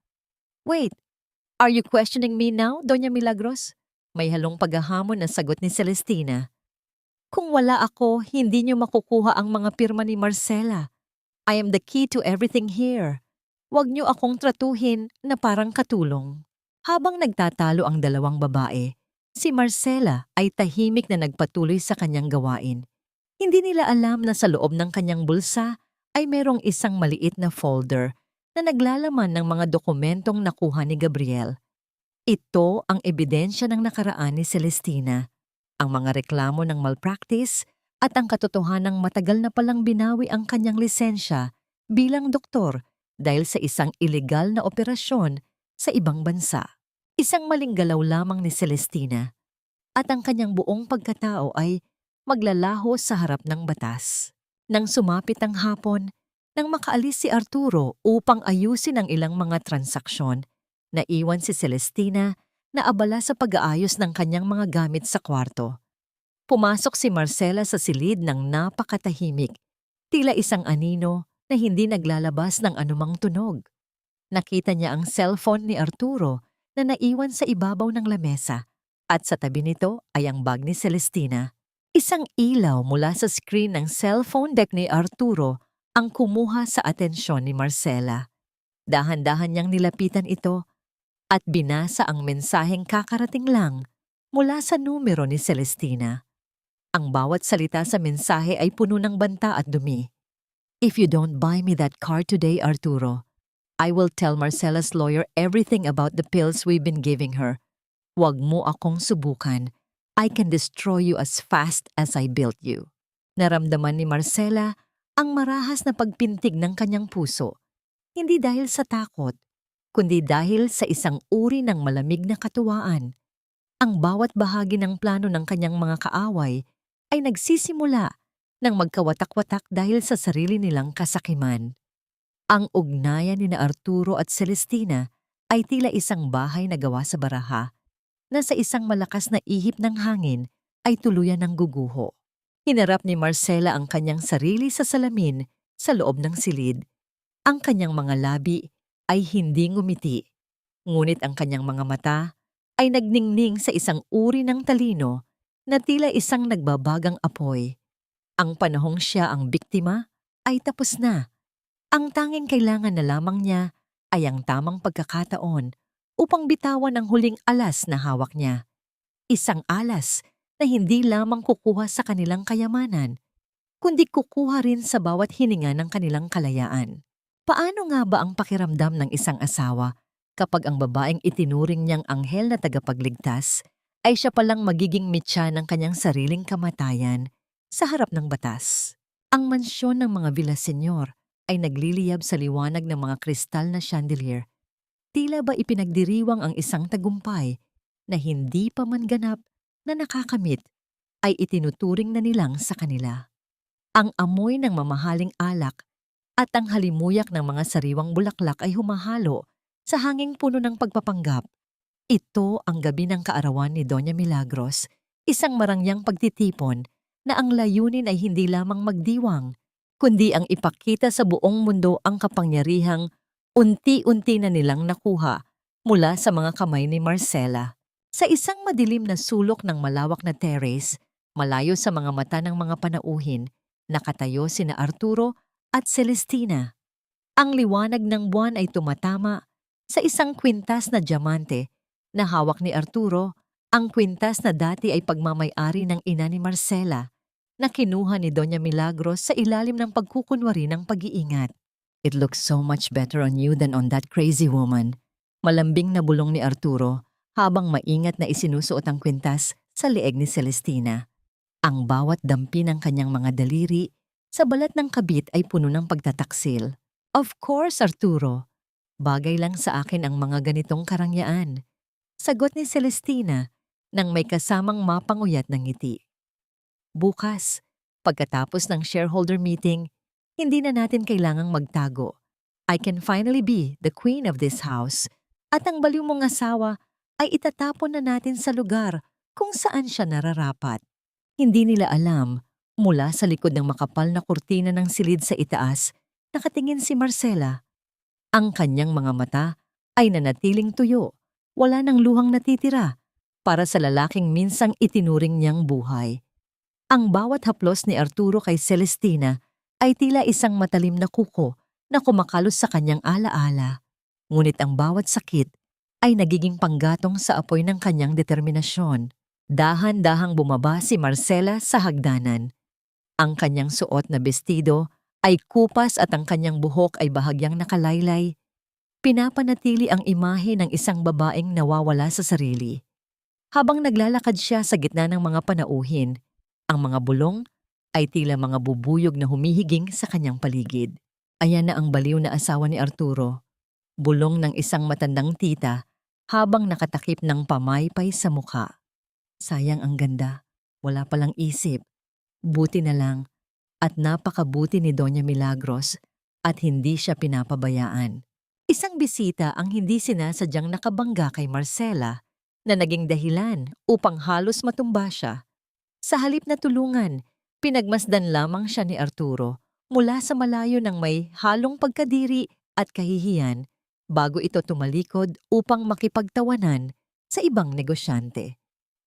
Wait, are you questioning me now, Doña Milagros? May halong paghahamon na sagot ni Celestina. Kung wala ako, hindi niyo makukuha ang mga pirma ni Marcela. I am the key to everything here. Huwag niyo akong tratuhin na parang katulong. Habang nagtatalo ang dalawang babae, si Marcela ay tahimik na nagpatuloy sa kanyang gawain. Hindi nila alam na sa loob ng kanyang bulsa ay merong isang maliit na folder na naglalaman ng mga dokumentong nakuha ni Gabriel. Ito ang ebidensya ng nakaraan ni Celestina, ang mga reklamo ng malpractice at ang katotohanang matagal na palang binawi ang kanyang lisensya bilang doktor dahil sa isang ilegal na operasyon sa ibang bansa. Isang maling galaw lamang ni Celestina at ang kanyang buong pagkatao ay maglalaho sa harap ng batas. Nang sumapit ang hapon, nang makaalis si Arturo upang ayusin ang ilang mga transaksyon, naiwan si Celestina na abala sa pag-aayos ng kanyang mga gamit sa kwarto. Pumasok si Marcela sa silid ng napakatahimik, tila isang anino na hindi naglalabas ng anumang tunog. Nakita niya ang cellphone ni Arturo na naiwan sa ibabaw ng lamesa at sa tabi nito ay ang bag ni Celestina. Isang ilaw mula sa screen ng cellphone deck ni Arturo ang kumuha sa atensyon ni Marcela. Dahan-dahan niyang nilapitan ito at binasa ang mensaheng kakarating lang mula sa numero ni Celestina. Ang bawat salita sa mensahe ay puno ng banta at dumi. If you don't buy me that car today, Arturo, I will tell Marcela's lawyer everything about the pills we've been giving her. Huwag mo akong subukan. I can destroy you as fast as I built you. Naramdaman ni Marcela ang marahas na pagpintig ng kanyang puso. Hindi dahil sa takot, kundi dahil sa isang uri ng malamig na katuwaan. Ang bawat bahagi ng plano ng kanyang mga kaaway ay nagsisimula ng magkawatak-watak dahil sa sarili nilang kasakiman. Ang ugnayan ni Arturo at Celestina ay tila isang bahay na gawa sa baraha na sa isang malakas na ihip ng hangin ay tuluyan ng guguho. Hinarap ni Marcela ang kanyang sarili sa salamin sa loob ng silid. Ang kanyang mga labi ay hindi ngumiti, ngunit ang kanyang mga mata ay nagningning sa isang uri ng talino na tila isang nagbabagang apoy. Ang panahong siya ang biktima ay tapos na. Ang tanging kailangan na lamang niya ay ang tamang pagkakataon upang bitawan ang huling alas na hawak niya. Isang alas na hindi lamang kukuha sa kanilang kayamanan, kundi kukuha rin sa bawat hininga ng kanilang kalayaan. Paano nga ba ang pakiramdam ng isang asawa kapag ang babaeng itinuring niyang anghel na tagapagligtas ay siya palang magiging mitya ng kanyang sariling kamatayan sa harap ng batas? Ang mansyon ng mga Villaseñor ay nagliliyab sa liwanag ng mga kristal na chandelier. Tila ba ipinagdiriwang ang isang tagumpay na hindi pa man ganap na nakakamit ay itinuturing na nilang sa kanila. Ang amoy ng mamahaling alak at ang halimuyak ng mga sariwang bulaklak ay humahalo sa hanging puno ng pagpapanggap. Ito ang gabi ng kaarawan ni Doña Milagros, isang marangyang pagtitipon na ang layunin ay hindi lamang magdiwang, kundi ang ipakita sa buong mundo ang kapangyarihang unti-unti na nilang nakuha mula sa mga kamay ni Marcela. Sa isang madilim na sulok ng malawak na terrace, malayo sa mga mata ng mga panauhin, nakatayo sina Arturo at Celestina. Ang liwanag ng buwan ay tumatama sa isang kwintas na diamante na hawak ni Arturo, ang kwintas na dati ay pagmamay-ari ng ina ni Marcela na kinuha ni Doña Milagros sa ilalim ng pagkukunwari ng pag-iingat. "It looks so much better on you than on that crazy woman." Malambing na bulong ni Arturo habang maingat na isinusuot ang kwintas sa leeg ni Celestina. Ang bawat dampi ng kanyang mga daliri sa balat ng kabit ay puno ng pagtataksil. "Of course, Arturo. Bagay lang sa akin ang mga ganitong karangyaan," sagot ni Celestina nang may kasamang mapanguyat ng ngiti. "Bukas, pagkatapos ng shareholder meeting, hindi na natin kailangang magtago. I can finally be the queen of this house at ang baliw mong asawa ay itatapon na natin sa lugar kung saan siya nararapat." Hindi nila alam, mula sa likod ng makapal na kurtina ng silid sa itaas, nakatingin si Marcela. Ang kanyang mga mata ay nanatiling tuyo, wala nang luhang natitira, para sa lalaking minsang itinuring niyang buhay. Ang bawat haplos ni Arturo kay Celestina ay tila isang matalim na kuko na kumakalos sa kanyang alaala. Ngunit ang bawat sakit ay nagiging panggatong sa apoy ng kanyang determinasyon. Dahan-dahang bumaba si Marcela sa hagdanan. Ang kanyang suot na bestido ay kupas at ang kanyang buhok ay bahagyang nakalaylay. Pinapanatili ang imahe ng isang babaeng nawawala sa sarili. Habang naglalakad siya sa gitna ng mga panauhin, ang mga bulong ay tila mga bubuyog na humihiging sa kanyang paligid. Ayan na ang baliw na asawa ni Arturo. Bulong ng isang matandang tita habang nakatakip ng pamaypay sa mukha. Sayang ang ganda, wala palang isip. Buti na lang at napakabuti ni Doña Milagros at hindi siya pinapabayaan. Isang bisita ang hindi sinasadyang nakabangga kay Marcela na naging dahilan upang halos matumba siya. Sa halip na tulungan, pinagmasdan lamang siya ni Arturo mula sa malayo ng may halong pagkadiri at kahihiyan bago ito tumalikod upang makipagtawanan sa ibang negosyante.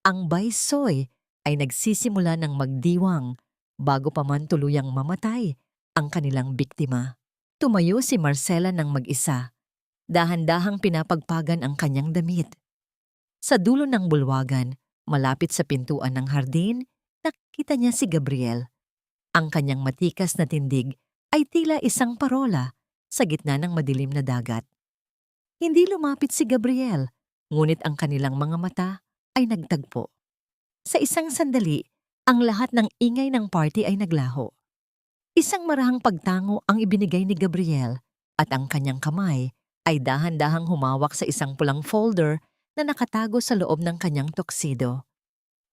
Ang baysoy ay nagsisimula ng magdiwang bago pa man tuluyang mamatay ang kanilang biktima. Tumayo si Marcela ng mag-isa. Dahan-dahang pinapagpagan ang kanyang damit. Sa dulo ng bulwagan, malapit sa pintuan ng hardin, nakita niya si Gabriel. Ang kanyang matikas na tindig ay tila isang parola sa gitna ng madilim na dagat. Hindi lumapit si Gabriel, ngunit ang kanilang mga mata ay nagtagpo. Sa isang sandali, ang lahat ng ingay ng party ay naglaho. Isang marahang pagtango ang ibinigay ni Gabriel at ang kanyang kamay ay dahan-dahang humawak sa isang pulang folder na nakatago sa loob ng kanyang tuxedo.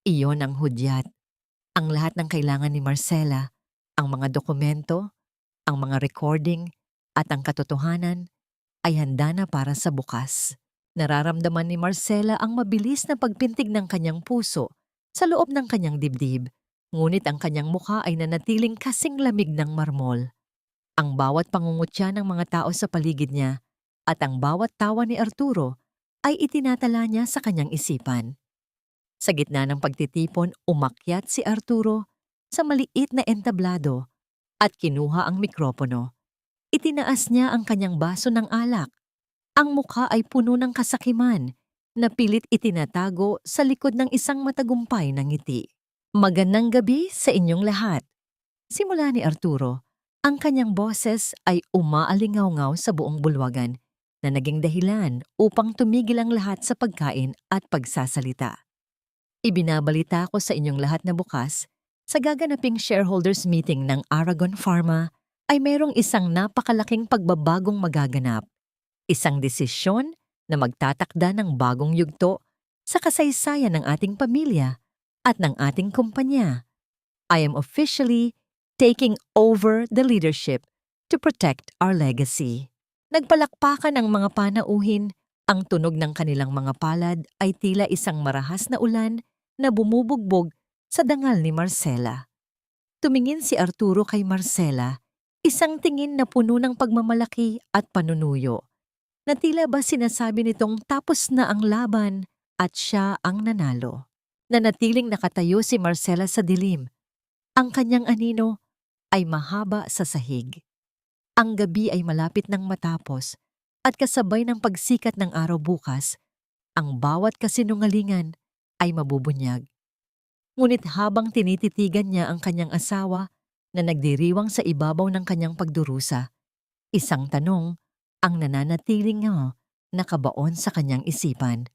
Iyon ang hudyat. Ang lahat ng kailangan ni Marcela, ang mga dokumento, ang mga recording, at ang katotohanan ay handa na para sa bukas. Nararamdaman ni Marcela ang mabilis na pagpintig ng kanyang puso sa loob ng kanyang dibdib, ngunit ang kanyang mukha ay nanatiling kasing lamig ng marmol. Ang bawat pangungutya ng mga tao sa paligid niya at ang bawat tawa ni Arturo ay itinatala niya sa kanyang isipan. Sa gitna ng pagtitipon, umakyat si Arturo sa maliit na entablado at kinuha ang mikropono. Itinaas niya ang kanyang baso ng alak. Ang mukha ay puno ng kasakiman na pilit itinatago sa likod ng isang matagumpay na ngiti. "Magandang gabi sa inyong lahat." Simula ni Arturo, ang kanyang boses ay umaalingaw-ngaw sa buong bulwagan na naging dahilan upang tumigil ang lahat sa pagkain at pagsasalita. "Ibinabalita ko sa inyong lahat na bukas, sa gaganaping shareholders meeting ng Aragon Pharma ay mayroong isang napakalaking pagbabagong magaganap. Isang desisyon na magtatakda ng bagong yugto sa kasaysayan ng ating pamilya at ng ating kumpanya. I am officially taking over the leadership to protect our legacy." Nagpalakpakan ang mga panauhin, ang tunog ng kanilang mga palad ay tila isang marahas na ulan na bumubugbog sa dangal ni Marcela. Tumingin si Arturo kay Marcela, isang tingin na puno ng pagmamalaki at panunuyo, na tila ba sinasabi nitong tapos na ang laban at siya ang nanalo. Nanatiling nakatayo si Marcela sa dilim. Ang kanyang anino ay mahaba sa sahig. Ang gabi ay malapit nang matapos at kasabay ng pagsikat ng araw bukas, ang bawat kasinungalingan ay mabubunyag. Ngunit habang tinititigan niya ang kanyang asawa na nagdiriwang sa ibabaw ng kanyang pagdurusa, isang tanong ang nananatiling nakabaon sa kanyang isipan.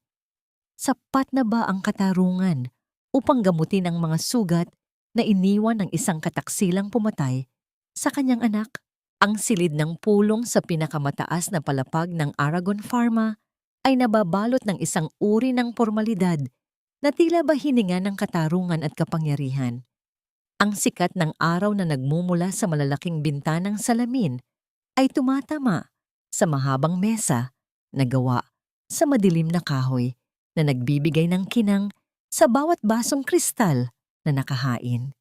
Sapat na ba ang katarungan upang gamutin ang mga sugat na iniwan ng isang kataksilang pumatay sa kanyang anak? Ang silid ng pulong sa pinakamataas na palapag ng Aragon Pharma ay nababalot ng isang uri ng pormalidad na tila ba hininga ng katarungan at kapangyarihan. Ang sikat ng araw na nagmumula sa malalaking bintanang salamin ay tumatama sa mahabang mesa na gawa sa madilim na kahoy na nagbibigay ng kinang sa bawat basong kristal na nakahain.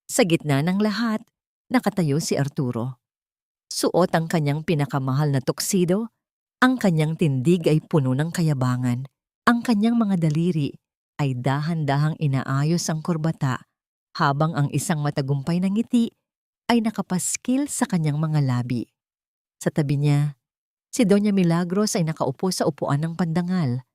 Sa gitna ng lahat, nakatayo si Arturo. Suot ang kanyang pinakamahal na tuksido, ang kanyang tindig ay puno ng kayabangan, ang kanyang mga daliri ay dahan-dahang inaayos ang kurbata habang ang isang matagumpay na ngiti ay nakapaskil sa kanyang mga labi. Sa tabi niya, si Doña Milagros ay nakaupo sa upuan ng pandangal.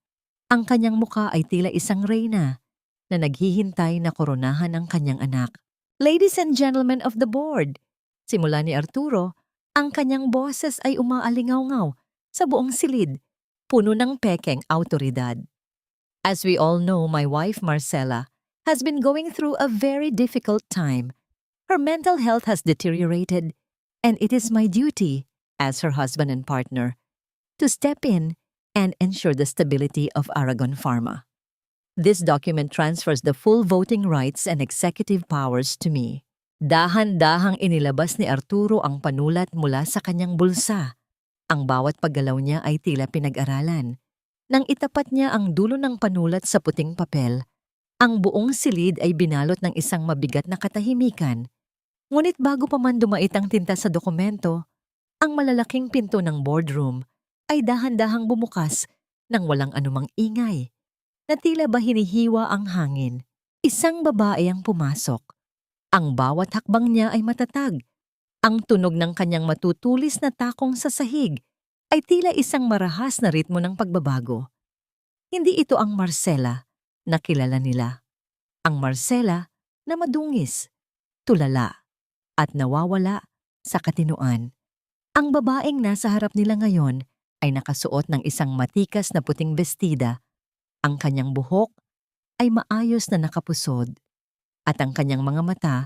Ang kanyang muka ay tila isang reyna na naghihintay na koronahan ang kanyang anak. "Ladies and gentlemen of the board," simula ni Arturo, ang kanyang boses ay umaalingaw-ngaw sa buong silid, puno ng pekeng awtoridad. "As we all know, my wife Marcela has been going through a very difficult time. Her mental health has deteriorated, and it is my duty, as her husband and partner, to step in and ensure the stability of Aragon Pharma. This document transfers the full voting rights and executive powers to me." Dahan-dahang inilabas ni Arturo ang panulat mula sa kanyang bulsa. Ang bawat paggalaw niya ay tila pinag-aralan. Nang itapat niya ang dulo ng panulat sa puting papel, ang buong silid ay binalot ng isang mabigat na katahimikan. Ngunit bago pa man dumait ang tinta sa dokumento, ang malalaking pinto ng boardroom ay dahan-dahang bumukas nang walang anumang ingay, na tila ba hinihiwa ang hangin. Isang babae ang pumasok. Ang bawat hakbang niya ay matatag. Ang tunog ng kanyang matutulis na takong sa sahig ay tila isang marahas na ritmo ng pagbabago. Hindi ito ang Marcela na kilala nila. Ang Marcela na madungis, tulala, at nawawala sa katinoan. Ang babaeng nasa harap nila ngayon ay nakasuot ng isang matikas na puting bestida. Ang kanyang buhok ay maayos na nakapusod, at ang kanyang mga mata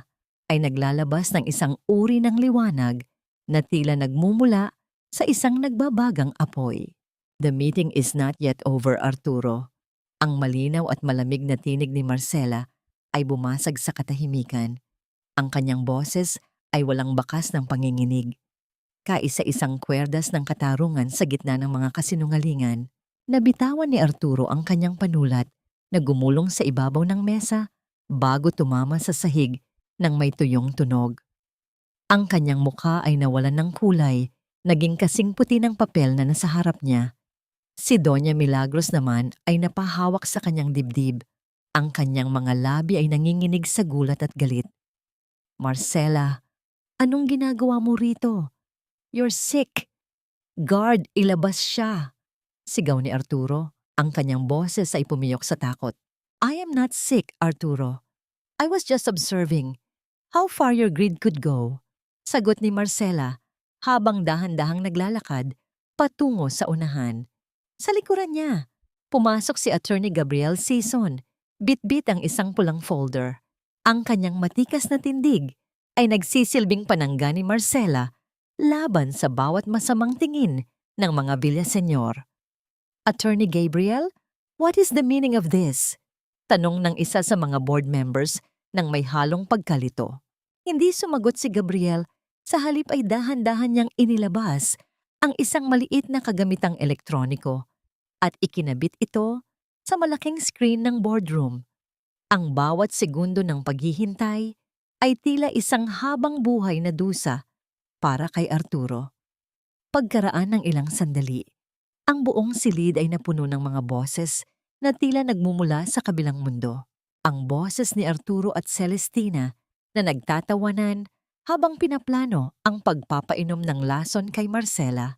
ay naglalabas ng isang uri ng liwanag na tila nagmumula sa isang nagbabagang apoy. "The meeting is not yet over, Arturo." Ang malinaw at malamig na tinig ni Marcela ay bumasag sa katahimikan. Ang kanyang boses ay walang bakas ng panginginig. Kaisa-isang kwerdas ng katarungan sa gitna ng mga kasinungalingan. Nabitawan ni Arturo ang kanyang panulat na gumulong sa ibabaw ng mesa bago tumama sa sahig ng may tuyong tunog. Ang kanyang mukha ay nawalan ng kulay, naging kasing puti ng papel na nasa harap niya. Si Doña Milagros naman ay napahawak sa kanyang dibdib. Ang kanyang mga labi ay nanginginig sa gulat at galit. "Marcela, anong ginagawa mo rito? You're sick. Guard, ilabas siya!" Sigaw ni Arturo. Ang kanyang boses ay pumiyok sa takot. "I am not sick, Arturo. I was just observing how far your greed could go," sagot ni Marcela habang dahan-dahang naglalakad patungo sa unahan. Sa likuran niya, pumasok si Attorney Gabriel Sison, bitbit ang isang pulang folder. Ang kanyang matikas na tindig ay nagsisilbing panangga ni Marcela laban sa bawat masamang tingin ng mga Villaseñor. "Attorney Gabriel, what is the meaning of this?" Tanong ng isa sa mga board members nang may halong pagkalito. Hindi sumagot si Gabriel, sa halip ay dahan-dahan niyang inilabas ang isang maliit na kagamitang elektroniko at ikinabit ito sa malaking screen ng boardroom. Ang bawat segundo ng paghihintay ay tila isang habang buhay na dusa para kay Arturo. Pagkaraan ng ilang sandali, ang buong silid ay napuno ng mga boses na tila nagmumula sa kabilang mundo. Ang boses ni Arturo at Celestina na nagtatawanan Habang pinaplano ang pagpapainom ng lason kay Marcela,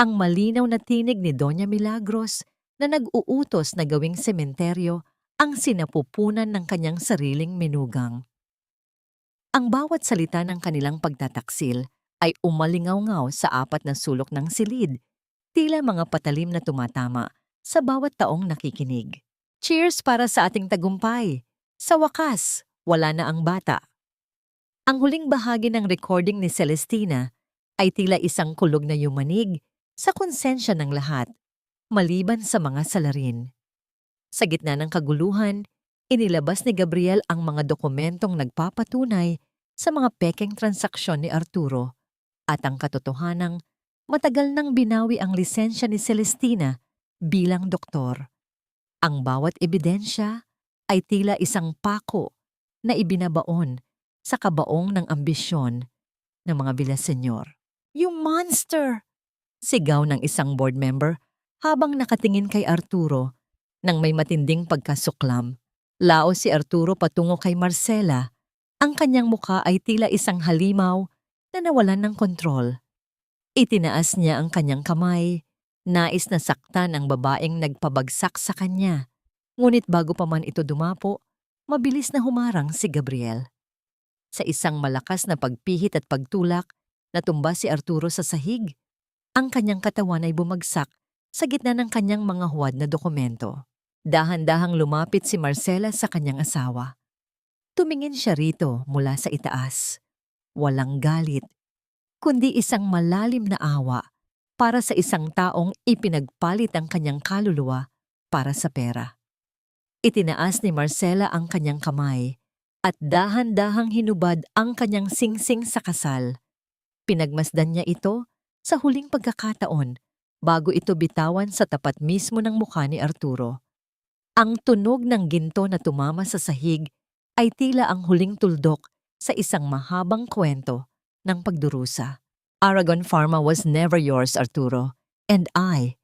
ang malinaw na tinig ni Doña Milagros na nag-uutos na gawing sementeryo ang sinapupunan ng kanyang sariling menugang. Ang bawat salita ng kanilang pagtataksil ay umalingaw-ngaw sa apat na sulok ng silid, tila mga patalim na tumatama sa bawat taong nakikinig. Cheers para sa ating tagumpay! Sa wakas, wala na ang bata. Ang huling bahagi ng recording ni Celestina ay tila isang kulog na yumanig sa konsensya ng lahat, maliban sa mga salarin. Sa gitna ng kaguluhan, inilabas ni Gabriel ang mga dokumentong nagpapatunay sa mga pekeng transaksyon ni Arturo at ang katotohanang matagal nang binawi ang lisensya ni Celestina bilang doktor. Ang bawat ebidensya ay tila isang pako na ibinabaon sa kabaong ng ambisyon ng mga Villaseñor. "You monster!" sigaw ng isang board member habang nakatingin kay Arturo nang may matinding pagkasuklam. Laos si Arturo patungo kay Marcela. Ang kanyang muka ay tila isang halimaw na nawalan ng kontrol. Itinaas niya ang kanyang kamay, nais na saktan ang babaeng nagpabagsak sa kanya. Ngunit bago pa man ito dumapo, mabilis na humarang si Gabriel. Sa isang malakas na pagpihit at pagtulak, natumba si Arturo sa sahig. Ang kanyang katawan ay bumagsak sa gitna ng kanyang mga huwad na dokumento. Dahan-dahang lumapit si Marcela sa kanyang asawa. Tumingin siya rito mula sa itaas. Walang galit, kundi isang malalim na awa para sa isang taong ipinagpalit ang kanyang kaluluwa para sa pera. Itinaas ni Marcela ang kanyang kamay at dahan-dahang hinubad ang kanyang singsing sa kasal. Pinagmasdan niya ito sa huling pagkakataon bago ito bitawan sa tapat mismo ng mukha ni Arturo. Ang tunog ng ginto na tumama sa sahig ay tila ang huling tuldok sa isang mahabang kwento ng pagdurusa. "Aragon Pharma was never yours, Arturo, and I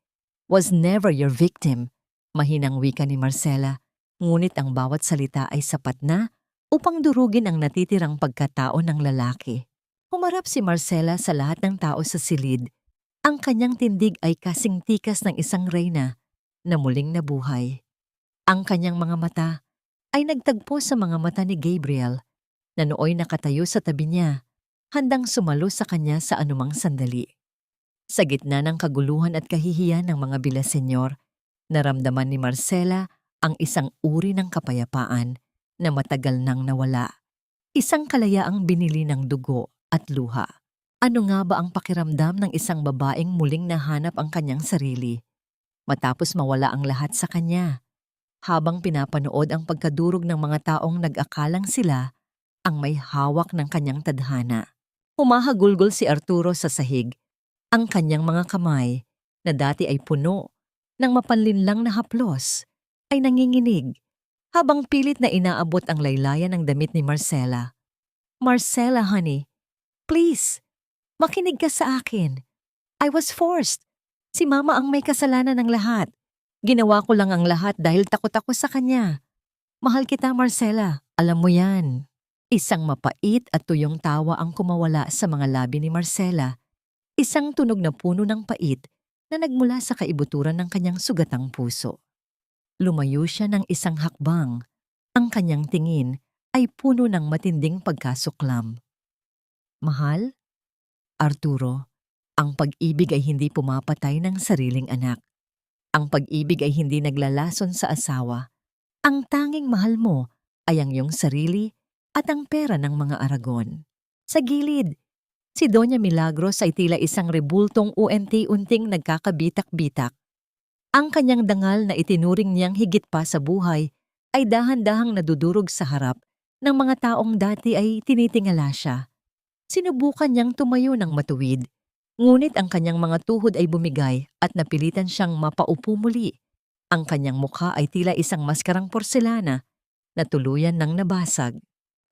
was never your victim," mahinang wika ni Marcela, ngunit ang bawat salita ay sapat na upang durugin ang natitirang pagkatao ng lalaki. Humarap si Marcela sa lahat ng tao sa silid. Ang kanyang tindig ay kasing tikas ng isang reyna na muling nabuhay. Ang kanyang mga mata ay nagtagpo sa mga mata ni Gabriel na nooy nakatayo sa tabi niya, handang sumalo sa kanya sa anumang sandali. Sa gitna ng kaguluhan at kahihiyan ng mga Villaseñor, naramdaman ni Marcela ang isang uri ng kapayapaan na matagal nang nawala. Isang kalayaang binili ng dugo at luha. Ano nga ba ang pakiramdam ng isang babaeng muling nahanap ang kanyang sarili matapos mawala ang lahat sa kanya? Habang pinapanood ang pagkadurog ng mga taong nag-akalang sila ang may hawak ng kanyang tadhana. Humahagulgol si Arturo sa sahig. Ang kanyang mga kamay, na dati ay puno ng mapanlinlang na haplos, ay nanginginig habang pilit na inaabot ang laylayan ng damit ni Marcela. "Marcela, honey, please, makinig ka sa akin. I was forced. Si Mama ang may kasalanan ng lahat. Ginawa ko lang ang lahat dahil takot ako sa kanya. Mahal kita, Marcela. Alam mo yan." Isang mapait at tuyong tawa ang kumawala sa mga labi ni Marcela. Isang tunog na puno ng pait na nagmula sa kaibuturan ng kanyang sugatang puso. Lumayo siya ng isang hakbang. Ang kanyang tingin ay puno ng matinding pagkasuklam. "Mahal? Arturo, ang pag-ibig ay hindi pumapatay ng sariling anak. Ang pag-ibig ay hindi naglalason sa asawa. Ang tanging mahal mo ay ang iyong sarili at ang pera ng mga Aragon." Sa gilid, si Doña Milagros ay tila isang rebultong unti-unting nagkakabitak-bitak. Ang kanyang dangal na itinuring niyang higit pa sa buhay ay dahan-dahang nadudurog sa harap ng mga taong dati ay tinitingala siya. Sinubukan niyang tumayo ng matuwid, ngunit ang kanyang mga tuhod ay bumigay at napilitan siyang mapaupo muli. Ang kanyang mukha ay tila isang maskarang porselana na tuluyan ng nabasag.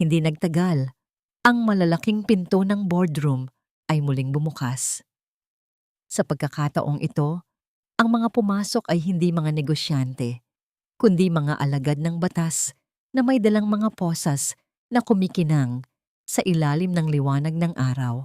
Hindi nagtagal, ang malalaking pinto ng boardroom ay muling bumukas. Sa pagkakataong ito, ang mga pumasok ay hindi mga negosyante, kundi mga alagad ng batas na may dalang mga posas na kumikinang sa ilalim ng liwanag ng araw.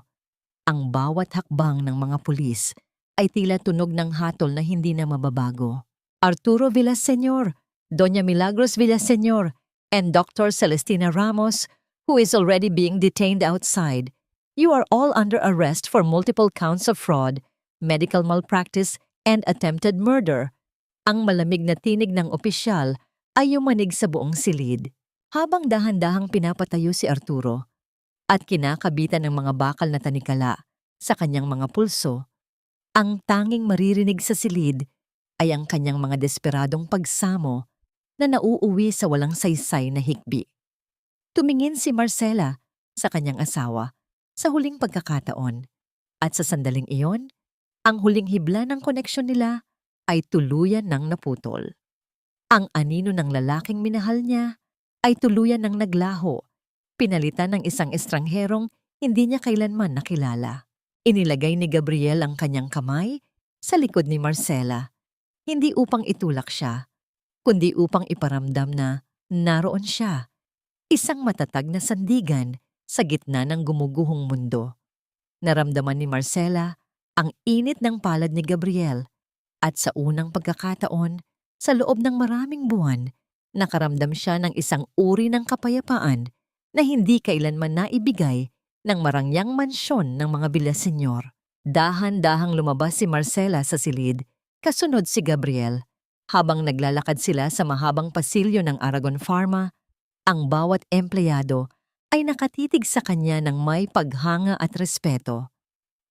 Ang bawat hakbang ng mga pulis ay tila tunog ng hatol na hindi na mababago. Arturo Villaseñor, Doña Milagros Villaseñor, and Dr. Celestina Ramos, who is already being detained outside. You are all under arrest for multiple counts of fraud, medical malpractice, and attempted murder. Ang malamig na tinig ng opisyal ay yumanig sa buong silid. Habang dahan-dahang pinapatayo si Arturo at kinakabitan ng mga bakal na tanikala sa kanyang mga pulso, ang tanging maririnig sa silid ay ang kanyang mga desperadong pagsamo na nauuwi sa walang saysay na hikbi. Tumingin si Marcela sa kanyang asawa sa huling pagkakataon at sa sandaling iyon, ang huling hibla ng koneksyon nila ay tuluyan ng naputol. Ang anino ng lalaking minahal niya ay tuluyan ng naglaho, pinalitan ng isang estrangherong hindi niya kailanman nakilala. Inilagay ni Gabriel ang kanyang kamay sa likod ni Marcela, hindi upang itulak siya, kundi upang iparamdam na naroon siya, isang matatag na sandigan sa gitna ng gumuguhong mundo. Naramdaman ni Marcela ang init ng palad ni Gabriel at sa unang pagkakataon, sa loob ng maraming buwan, nakaramdam siya ng isang uri ng kapayapaan na hindi kailanman naibigay ng marangyang mansyon ng mga Villaseñor. Dahan-dahang lumabas si Marcela sa silid, kasunod si Gabriel. Habang naglalakad sila sa mahabang pasilyo ng Aragon Pharma, ang bawat empleyado ay nakatitig sa kanya ng may paghanga at respeto.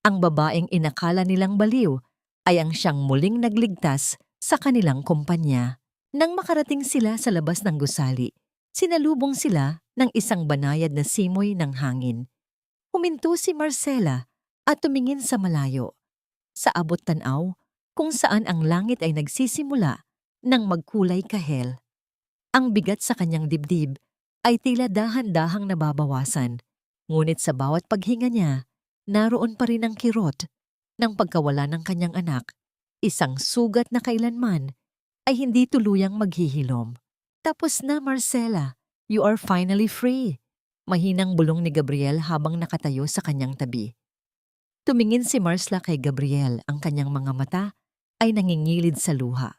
Ang babaeng inakala nilang baliw ay ang siyang muling nagligtas sa kanilang kumpanya. Nang makarating sila sa labas ng gusali, sinalubong sila ng isang banayad na simoy ng hangin. Huminto si Marcela at tumingin sa malayo, sa abot tanaw kung saan ang langit ay nagsisimula ng magkulay kahel. Ang bigat sa kanyang dibdib ay tila dahan-dahang nababawasan, ngunit sa bawat paghinga niya, naroon pa rin ang kirot ng pagkawala ng kanyang anak, isang sugat na kailanman ay hindi tuluyang maghihilom. Tapos na, Marcela, you are finally free. Mahinang bulong ni Gabriel habang nakatayo sa kanyang tabi. Tumingin si Marcela kay Gabriel, ang kanyang mga mata ay nangingilid sa luha.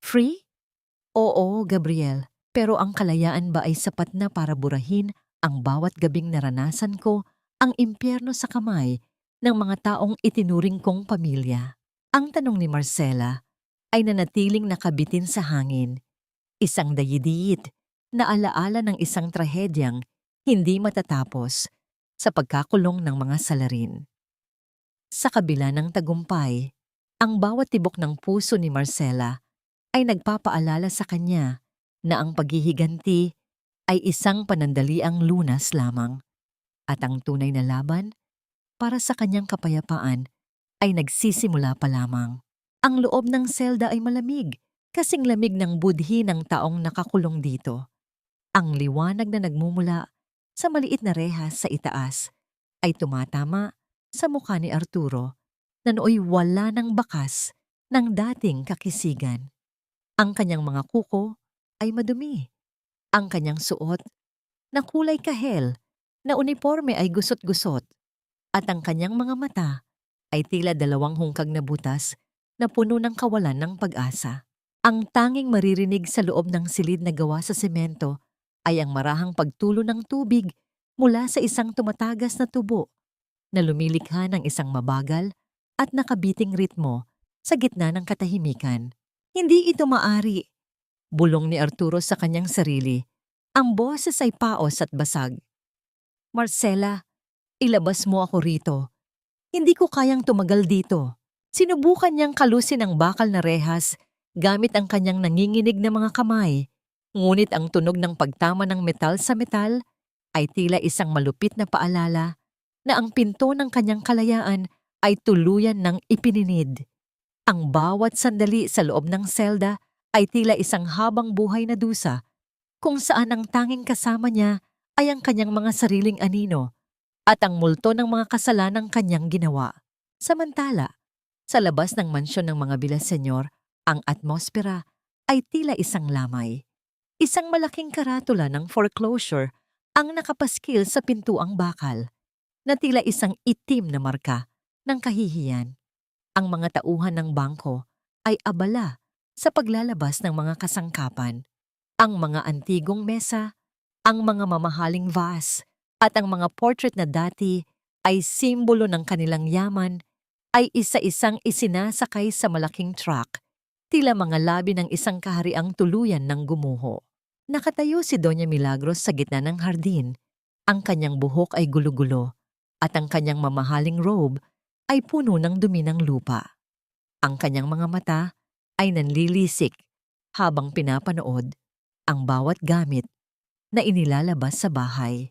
Free? Oo, Gabriel, pero ang kalayaan ba ay sapat na para burahin ang bawat gabing naranasan ko ang impyerno sa kamay ng mga taong itinuring kong pamilya? Ang tanong ni Marcela ay nanatiling nakabitin sa hangin, isang dayidiyit na alaala ng isang trahedyang hindi matatapos sa pagkakulong ng mga salarin. Sa kabila ng tagumpay, ang bawat tibok ng puso ni Marcela ay nagpapaalala sa kanya na ang paghihiganti ay isang panandaliang lunas lamang at ang tunay na laban para sa kanyang kapayapaan ay nagsisimula pa lamang. Ang loob ng selda ay malamig, kasing lamig ng budhi ng taong nakakulong dito. Ang liwanag na nagmumula sa maliit na rehas sa itaas ay tumatama sa mukha ni Arturo na nooy wala ng bakas ng dating kakisigan. Ang kanyang mga kuko ay madumi. Ang kanyang suot na kulay kahel na uniforme ay gusot-gusot at ang kanyang mga mata ay tila dalawang hungkag na butas na puno ng kawalan ng pag-asa. Ang tanging maririnig sa loob ng silid na gawa sa semento ay ang marahang pagtulo ng tubig mula sa isang tumatagas na tubo na lumilikha ng isang mabagal at nakabiting ritmo sa gitna ng katahimikan. Hindi ito maari, bulong ni Arturo sa kanyang sarili. Ang boses ay paos at basag. Marcela, ilabas mo ako rito. Hindi ko kayang tumagal dito. Sinubukan niyang kalusin ang bakal na rehas gamit ang kanyang nanginginig na mga kamay. Ngunit ang tunog ng pagtama ng metal sa metal ay tila isang malupit na paalala na ang pinto ng kanyang kalayaan ay tuluyan ng ipininid. Ang bawat sandali sa loob ng selda ay tila isang habang buhay na dusa kung saan ang tanging kasama niya ay ang kanyang mga sariling anino at ang multo ng mga kasalanang kanyang ginawa. Samantala, sa labas ng mansyon ng mga Villaseñor, ang atmosfera ay tila isang lamay. Isang malaking karatula ng foreclosure ang nakapaskil sa pintuang bakal na tila isang itim na marka ng kahihiyan. Ang mga tauhan ng bangko ay abala sa paglalabas ng mga kasangkapan. Ang mga antigong mesa, ang mga mamahaling vase, at ang mga portrait na dati ay simbolo ng kanilang yaman ay isa-isang isinasakay sa malaking truck, tila mga labi ng isang kahariang tuluyan ng gumuho. Nakatayo si Doña Milagros sa gitna ng hardin. Ang kanyang buhok ay gulo-gulo at ang kanyang mamahaling robe ay puno ng dumi ng lupa. Ang kanyang mga mata ay nanlilisik habang pinapanood ang bawat gamit na inilalabas sa bahay.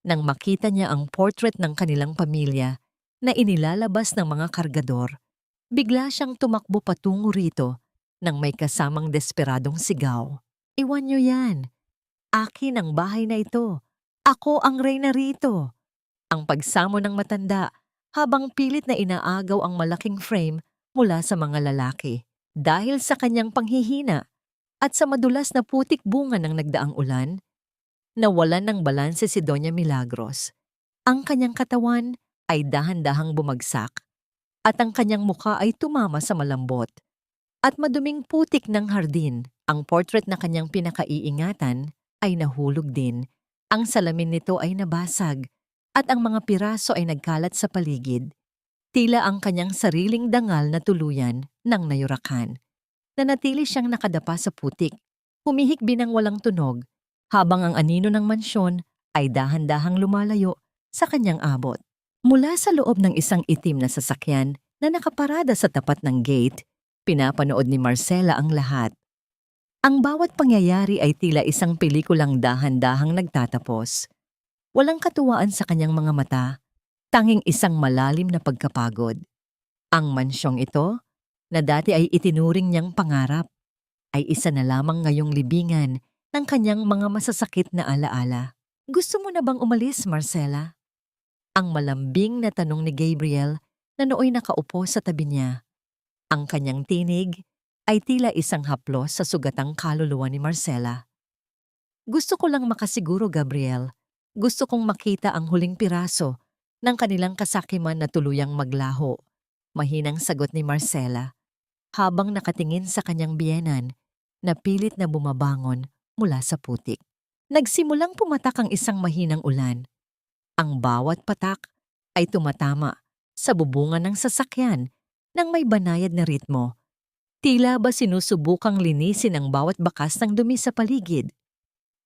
Nang makita niya ang portrait ng kanilang pamilya na inilalabas ng mga kargador, bigla siyang tumakbo patungo rito nang may kasamang desperadong sigaw. "Iwan niyo yan! Akin ang bahay na ito! Ako ang reyna rito!" Ang pagsamo ng matanda habang pilit na inaagaw ang malaking frame mula sa mga lalaki. Dahil sa kanyang panghihina at sa madulas na putik bunga ng nagdaang ulan, nawalan ng balanse si Doña Milagros. Ang kanyang katawan ay dahan-dahang bumagsak at ang kanyang muka ay tumama sa malambot at maduming putik ng hardin. Ang portrait na kanyang pinakaiingatan ay nahulog din. Ang salamin nito ay nabasag at ang mga piraso ay nagkalat sa paligid. Tila ang kanyang sariling dangal na tuluyan ng nayurakan. Nanatili siyang nakadapa sa putik, humihikbi ng walang tunog, habang ang anino ng mansyon ay dahan-dahang lumalayo sa kanyang abot. Mula sa loob ng isang itim na sasakyan na nakaparada sa tapat ng gate, pinapanood ni Marcela ang lahat. Ang bawat pangyayari ay tila isang pelikulang dahan-dahang nagtatapos. Walang katuwaan sa kanyang mga mata, tanging isang malalim na pagkapagod. Ang mansyong ito, na dati ay itinuring niyang pangarap, ay isa na lamang ngayong libingan ng kanyang mga masasakit na alaala. "Gusto mo na bang umalis, Marcela?" Ang malambing na tanong ni Gabriel na nooy nakaupo sa tabi niya. Ang kanyang tinig ay tila isang haplos sa sugatang kaluluwa ni Marcela. "Gusto ko lang makasiguro, Gabriel. Gusto kong makita ang huling piraso ng kanilang kasakiman na tuluyang maglaho." Mahinang sagot ni Marcela habang nakatingin sa kanyang biyenan na pilit na bumabangon mula sa putik. Nagsimulang pumatak ang isang mahinang ulan. Ang bawat patak ay tumatama sa bubungan ng sasakyan ng may banayad na ritmo. Tila ba sinusubukang linisin ang bawat bakas ng dumi sa paligid.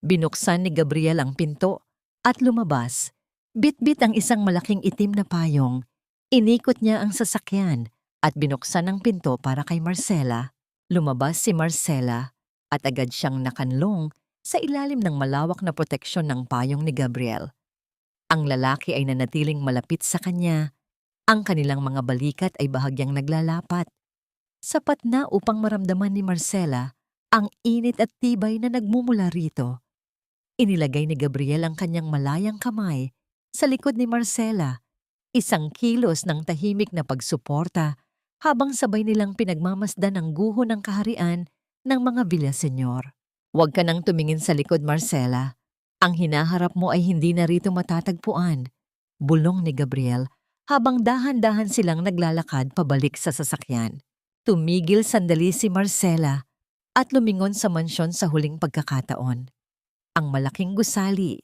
Binuksan ni Gabriel ang pinto at lumabas. Bit-bit ang isang malaking itim na payong. Inikot niya ang sasakyan at binuksan ang pinto para kay Marcela. Lumabas si Marcela at agad siyang nakanlong sa ilalim ng malawak na proteksyon ng payong ni Gabriel. Ang lalaki ay nanatiling malapit sa kanya. Ang kanilang mga balikat ay bahagyang naglalapat. Sapat na upang maramdaman ni Marcela ang init at tibay na nagmumula rito. Inilagay ni Gabriel ang kanyang malayang kamay sa likod ni Marcela, isang kilos ng tahimik na pagsuporta habang sabay nilang pinagmamasdan ang guho ng kaharian ng mga Villaseñor. "Huwag ka nang tumingin sa likod, Marcela. Ang hinaharap mo ay hindi na rito matatagpuan," bulong ni Gabriel habang dahan-dahan silang naglalakad pabalik sa sasakyan. Tumigil sandali si Marcela at lumingon sa mansyon sa huling pagkakataon. Ang malaking gusali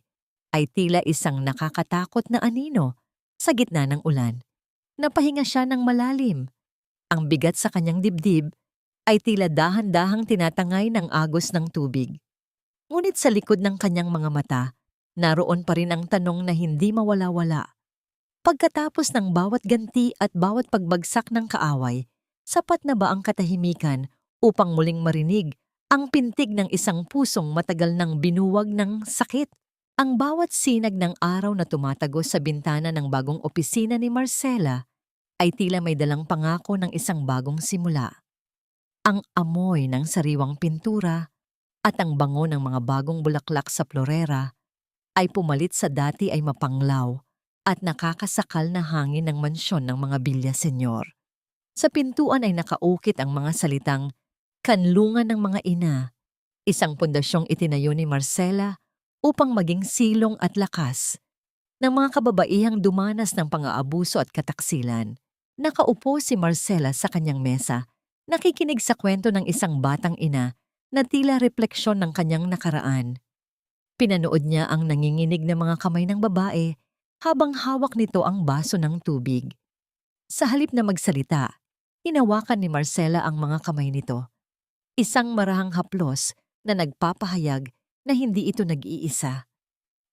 ay tila isang nakakatakot na anino sa gitna ng ulan. Napahinga siya ng malalim. Ang bigat sa kanyang dibdib ay tila dahan-dahang tinatangay ng agos ng tubig. Ngunit sa likod ng kanyang mga mata, naroon pa rin ang tanong na hindi mawala-wala. Pagkatapos ng bawat ganti at bawat pagbagsak ng kaaway, sapat na ba ang katahimikan upang muling marinig ang pintig ng isang pusong matagal nang binuwag ng sakit? Ang bawat sinag ng araw na tumatagos sa bintana ng bagong opisina ni Marcela ay tila may dalang pangako ng isang bagong simula. Ang amoy ng sariwang pintura at ang bango ng mga bagong bulaklak sa florera ay pumalit sa dati ay mapanglaw at nakakasakal na hangin ng mansyon ng mga Villaseñor. Sa pintuan ay nakaukit ang mga salitang "Kanlungan ng mga ina", isang pundasyong itinayo ni Marcela upang maging silong at lakas ng mga kababaihang dumanas ng pang-aabuso at kataksilan. Nakaupo si Marcela sa kanyang mesa, nakikinig sa kwento ng isang batang ina na tila refleksyon ng kanyang nakaraan. Pinanood niya ang nanginginig na mga kamay ng babae habang hawak nito ang baso ng tubig. Sa halip na magsalita, hinawakan ni Marcela ang mga kamay nito. Isang marahang haplos na nagpapahayag na hindi ito nag-iisa.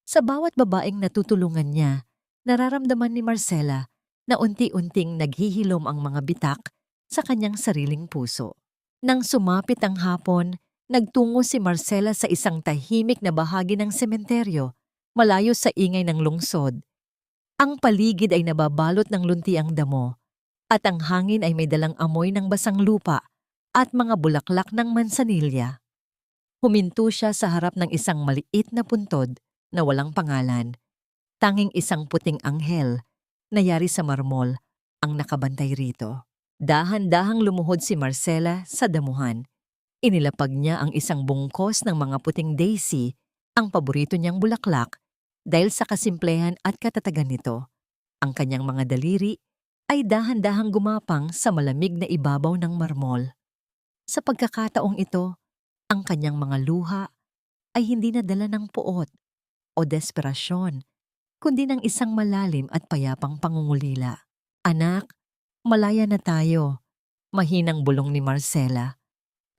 Sa bawat babaeng natutulungan niya, nararamdaman ni Marcela na unti-unting naghihilom ang mga bitak sa kanyang sariling puso. Nang sumapit ang hapon, nagtungo si Marcela sa isang tahimik na bahagi ng sementeryo, malayo sa ingay ng lungsod. Ang paligid ay nababalot ng luntiang damo, at ang hangin ay may dalang amoy ng basang lupa at mga bulaklak ng mansanilya. Huminto siya sa harap ng isang maliit na puntod na walang pangalan. Tanging isang puting anghel na yari sa marmol ang nakabantay rito. Dahan-dahang lumuhod si Marcela sa damuhan. Inilapag niya ang isang bungkos ng mga puting daisy, ang paborito niyang bulaklak, dahil sa kasimplehan at katatagan nito. Ang kanyang mga daliri ay dahan-dahang gumapang sa malamig na ibabaw ng marmol. Sa pagkakataong ito, ang kanyang mga luha ay hindi nadala ng puot o desperasyon, kundi ng isang malalim at payapang pangungulila. "Anak, malaya na tayo," mahinang bulong ni Marcela.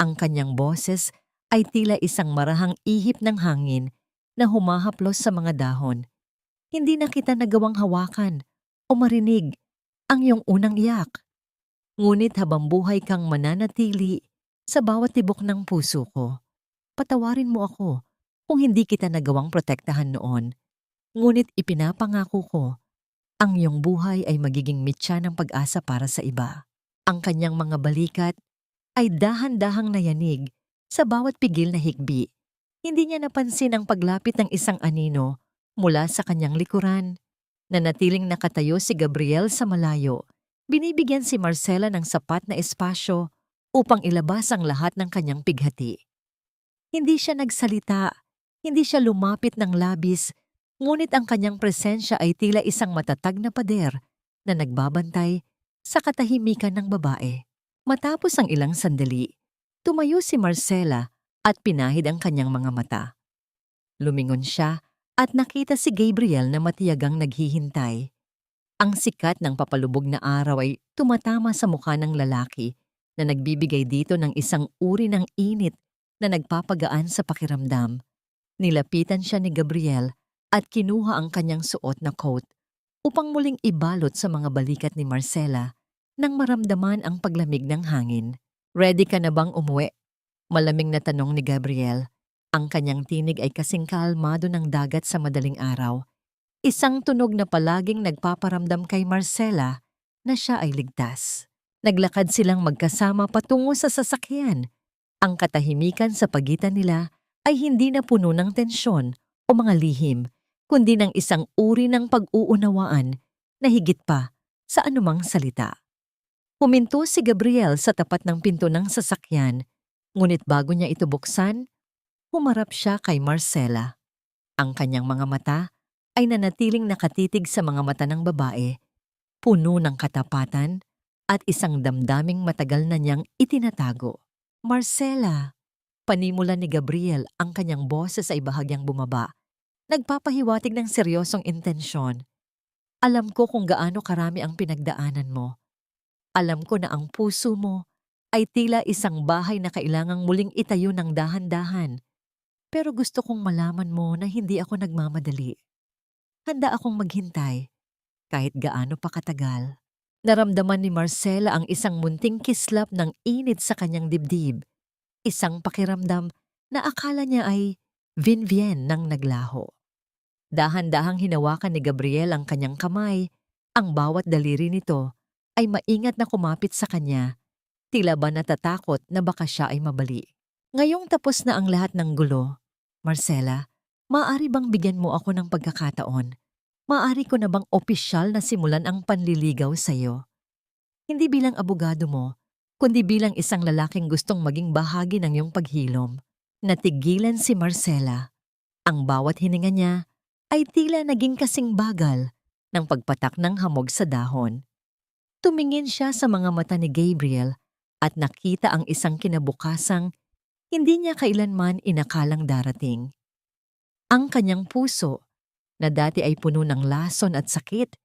Ang kanyang boses ay tila isang marahang ihip ng hangin na humahaplos sa mga dahon. Hindi na kita nagawang hawakan o marinig ang iyong unang iyak. Ngunit habang buhay kang mananatili sa bawat tibok ng puso ko, patawarin mo ako kung hindi kita nagawang protektahan noon. Ngunit ipinapangako ko, ang iyong buhay ay magiging mitya ng pag-asa para sa iba. Ang kanyang mga balikat ay dahan-dahang nayanig sa bawat pigil na higbi. Hindi niya napansin ang paglapit ng isang anino mula sa kanyang likuran. Nanatiling nakatayo si Gabriel sa malayo. Binibigyan si Marcela ng sapat na espasyo upang ilabas ang lahat ng kanyang pighati. Hindi siya nagsalita, hindi siya lumapit ng labis, ngunit ang kanyang presensya ay tila isang matatag na pader na nagbabantay sa katahimikan ng babae. Matapos ang ilang sandali, tumayo si Marcela at pinahid ang kanyang mga mata. Lumingon siya at nakita si Gabriel na matiyagang naghihintay. Ang sikat ng papalubog na araw ay tumatama sa mukha ng lalaki na nagbibigay dito ng isang uri ng init na nagpapagaan sa pakiramdam. Nilapitan siya ni Gabriel at kinuha ang kanyang suot na coat upang muling ibalot sa mga balikat ni Marcela nang maramdaman ang paglamig ng hangin. "Ready ka na bang umuwi?" Malamig na tanong ni Gabriel. Ang kanyang tinig ay kasing kalmado ng dagat sa madaling araw. Isang tunog na palaging nagpaparamdam kay Marcela na siya ay ligtas. Naglakad silang magkasama patungo sa sasakyan. Ang katahimikan sa pagitan nila ay hindi na puno ng tensyon o mga lihim, kundi ng isang uri ng pag-uunawaan na higit pa sa anumang salita. Huminto si Gabriel sa tapat ng pinto ng sasakyan, ngunit bago niya ito buksan, humarap siya kay Marcela. Ang kanyang mga mata ay nanatiling nakatitig sa mga mata ng babae, puno ng katapatan at isang damdaming matagal na niyang itinatago. "Marcela," panimula ni Gabriel, ang kanyang boses ay bahagyang bumaba, nagpapahiwatig ng seryosong intensyon. "Alam ko kung gaano karami ang pinagdaanan mo. Alam ko na ang puso mo ay tila isang bahay na kailangang muling itayo ng dahan-dahan. Pero gusto kong malaman mo na hindi ako nagmamadali. Handa akong maghintay, kahit gaano pa katagal." Naramdaman ni Marcela ang isang munting kislap ng init sa kanyang dibdib. Isang pakiramdam na akala niya ay vinvien ng naglaho. Dahan-dahang hinawakan ni Gabriel ang kanyang kamay. Ang bawat daliri nito ay maingat na kumapit sa kanya, tila ba natatakot na baka siya ay mabali. "Ngayong tapos na ang lahat ng gulo, Marcela, maaari bang bigyan mo ako ng pagkakataon? Maaari ko na bang opisyal na simulan ang panliligaw sa iyo? Hindi bilang abogado mo, kundi bilang isang lalaking gustong maging bahagi ng iyong paghilom." Natigilan si Marcela. Ang bawat hininga niya ay tila naging kasing bagal ng pagpatak ng hamog sa dahon. Tumingin siya sa mga mata ni Gabriel at nakita ang isang kinabukasang hindi niya kailanman inakalang darating. Ang kanyang puso, na dati ay puno ng lason at sakit,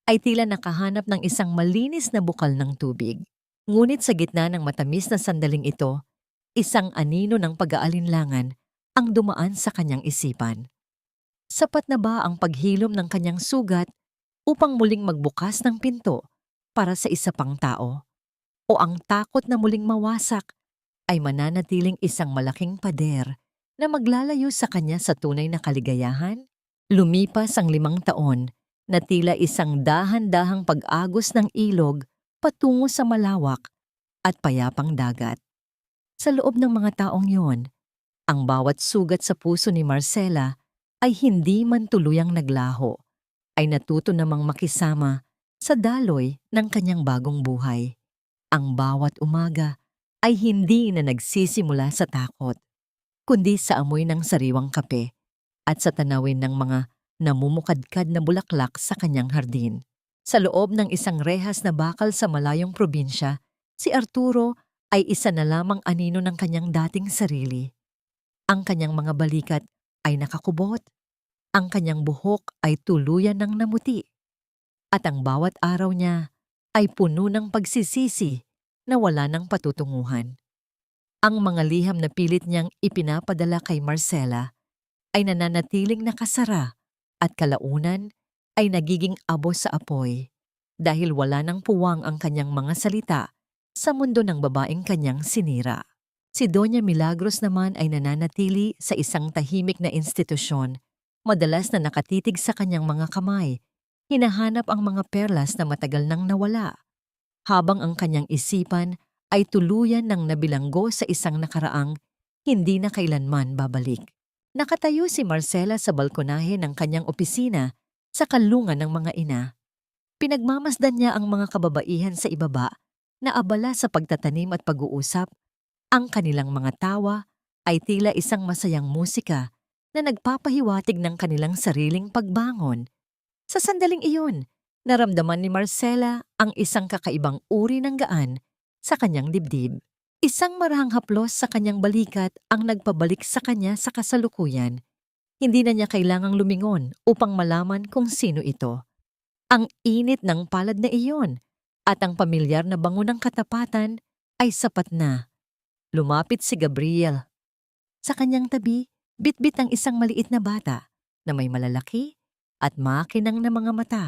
ay tila nakahanap ng isang malinis na bukal ng tubig. Ngunit sa gitna ng matamis na sandaling ito, isang anino ng pag-aalinlangan ang dumaan sa kanyang isipan. Sapat na ba ang paghilom ng kanyang sugat upang muling magbukas ng pinto para sa isa pang tao? O ang takot na muling mawasak ay mananatiling isang malaking pader na maglalayo sa kanya sa tunay na kaligayahan? Lumipas ang 5 taon na tila isang dahan-dahang pag-agos ng ilog patungo sa malawak at payapang dagat. Sa loob ng mga taong yon, ang bawat sugat sa puso ni Marcela ay hindi man tuluyang naglaho, ay natuto namang makisama sa daloy ng kanyang bagong buhay. Ang bawat umaga ay hindi na nagsisimula sa takot, kundi sa amoy ng sariwang kape at sa tanawin ng mga namumukadkad na bulaklak sa kanyang hardin. Sa loob ng isang rehas na bakal sa malayong probinsya, si Arturo ay isa na lamang anino ng kanyang dating sarili. Ang kanyang mga balikat ay nakakubot, ang kanyang buhok ay tuluyan ng namuti, at ang bawat araw niya ay puno ng pagsisisi na wala ng patutunguhan. Ang mga liham na pilit niyang ipinapadala kay Marcela ay nananatiling nakasara at kalaunan ay nagiging abo sa apoy dahil wala ng puwang ang kanyang mga salita sa mundo ng babaeng kanyang sinira. Si Doña Milagros naman ay nananatili sa isang tahimik na institusyon, madalas na nakatitig sa kanyang mga kamay, hinahanap ang mga perlas na matagal nang nawala, habang ang kanyang isipan ay tuluyan ng nabilanggo sa isang nakaraang hindi na kailanman babalik. Nakatayo si Marcela sa balkonahe ng kanyang opisina sa kanlungan ng mga ina. Pinagmamasdan niya ang mga kababaihan sa ibaba na abala sa pagtatanim at pag-uusap. Ang kanilang mga tawa ay tila isang masayang musika na nagpapahiwatig ng kanilang sariling pagbangon. Sa sandaling iyon, naramdaman ni Marcela ang isang kakaibang uri ng gaan sa kanyang dibdib. Isang marahang haplos sa kanyang balikat ang nagpabalik sa kanya sa kasalukuyan. Hindi na niya kailangang lumingon upang malaman kung sino ito. Ang init ng palad na iyon at ang pamilyar na bango ng katapatan ay sapat na. Lumapit si Gabriel. Sa kanyang tabi, bitbit ang isang maliit na bata na may malalaki at makinang na mga mata.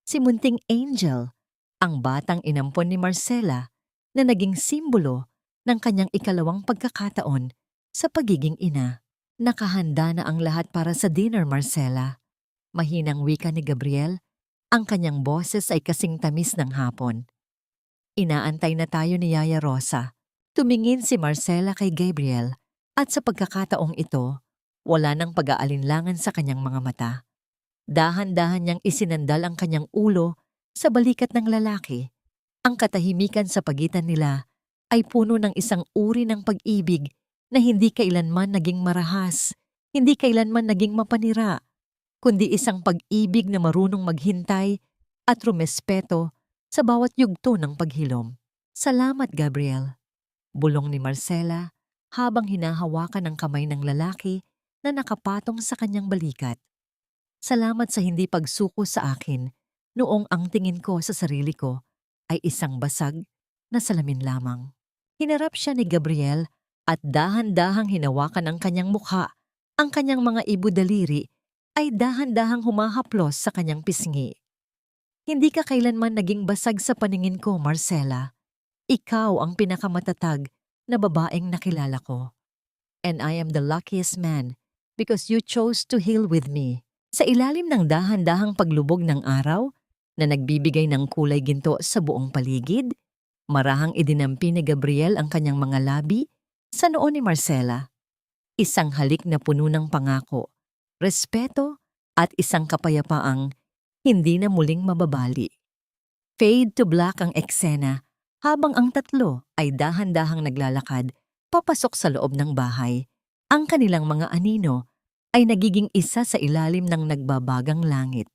Si Munting Angel, ang batang inampon ni Marcela na naging simbolo ng kanyang ikalawang pagkakataon sa pagiging ina. Nakahanda na ang lahat para sa dinner, Marcela. Mahinang wika ni Gabriel, ang kanyang boses ay kasing tamis ng hapon. Inaantay na tayo ni Yaya Rosa. Tumingin si Marcela kay Gabriel at sa pagkakataong ito, wala nang pag-aalinlangan sa kanyang mga mata. Dahan-dahan niyang isinandal ang kanyang ulo sa balikat ng lalaki. Ang katahimikan sa pagitan nila ay puno ng isang uri ng pag-ibig na hindi kailanman naging marahas, hindi kailanman naging mapanira, kundi isang pag-ibig na marunong maghintay at rumespeto sa bawat yugto ng paghilom. Salamat, Gabriel, bulong ni Marcela habang hinahawakan ang kamay ng lalaki na nakapatong sa kanyang balikat. Salamat sa hindi pagsuko sa akin noong ang tingin ko sa sarili ko ay isang basag na salamin lamang. Hinarap siya ni Gabriel at dahan-dahang hinawakan ang kanyang mukha. Ang kanyang mga ibu-daliri ay dahan-dahang humahaplos sa kanyang pisngi. Hindi ka kailanman naging basag sa paningin ko, Marcela. Ikaw ang pinakamatatag na babaeng nakilala ko. And I am the luckiest man because you chose to heal with me. Sa ilalim ng dahan-dahang paglubog ng araw na nagbibigay ng kulay ginto sa buong paligid, marahang idinampi ni Gabriel ang kanyang mga labi sa noo ni Marcela. Isang halik na puno ng pangako, respeto at isang kapayapaang hindi na muling mababali. Fade to black ang eksena habang ang tatlo ay dahan-dahang naglalakad papasok sa loob ng bahay. Ang kanilang mga anino ay nagiging isa sa ilalim ng nagbabagang langit.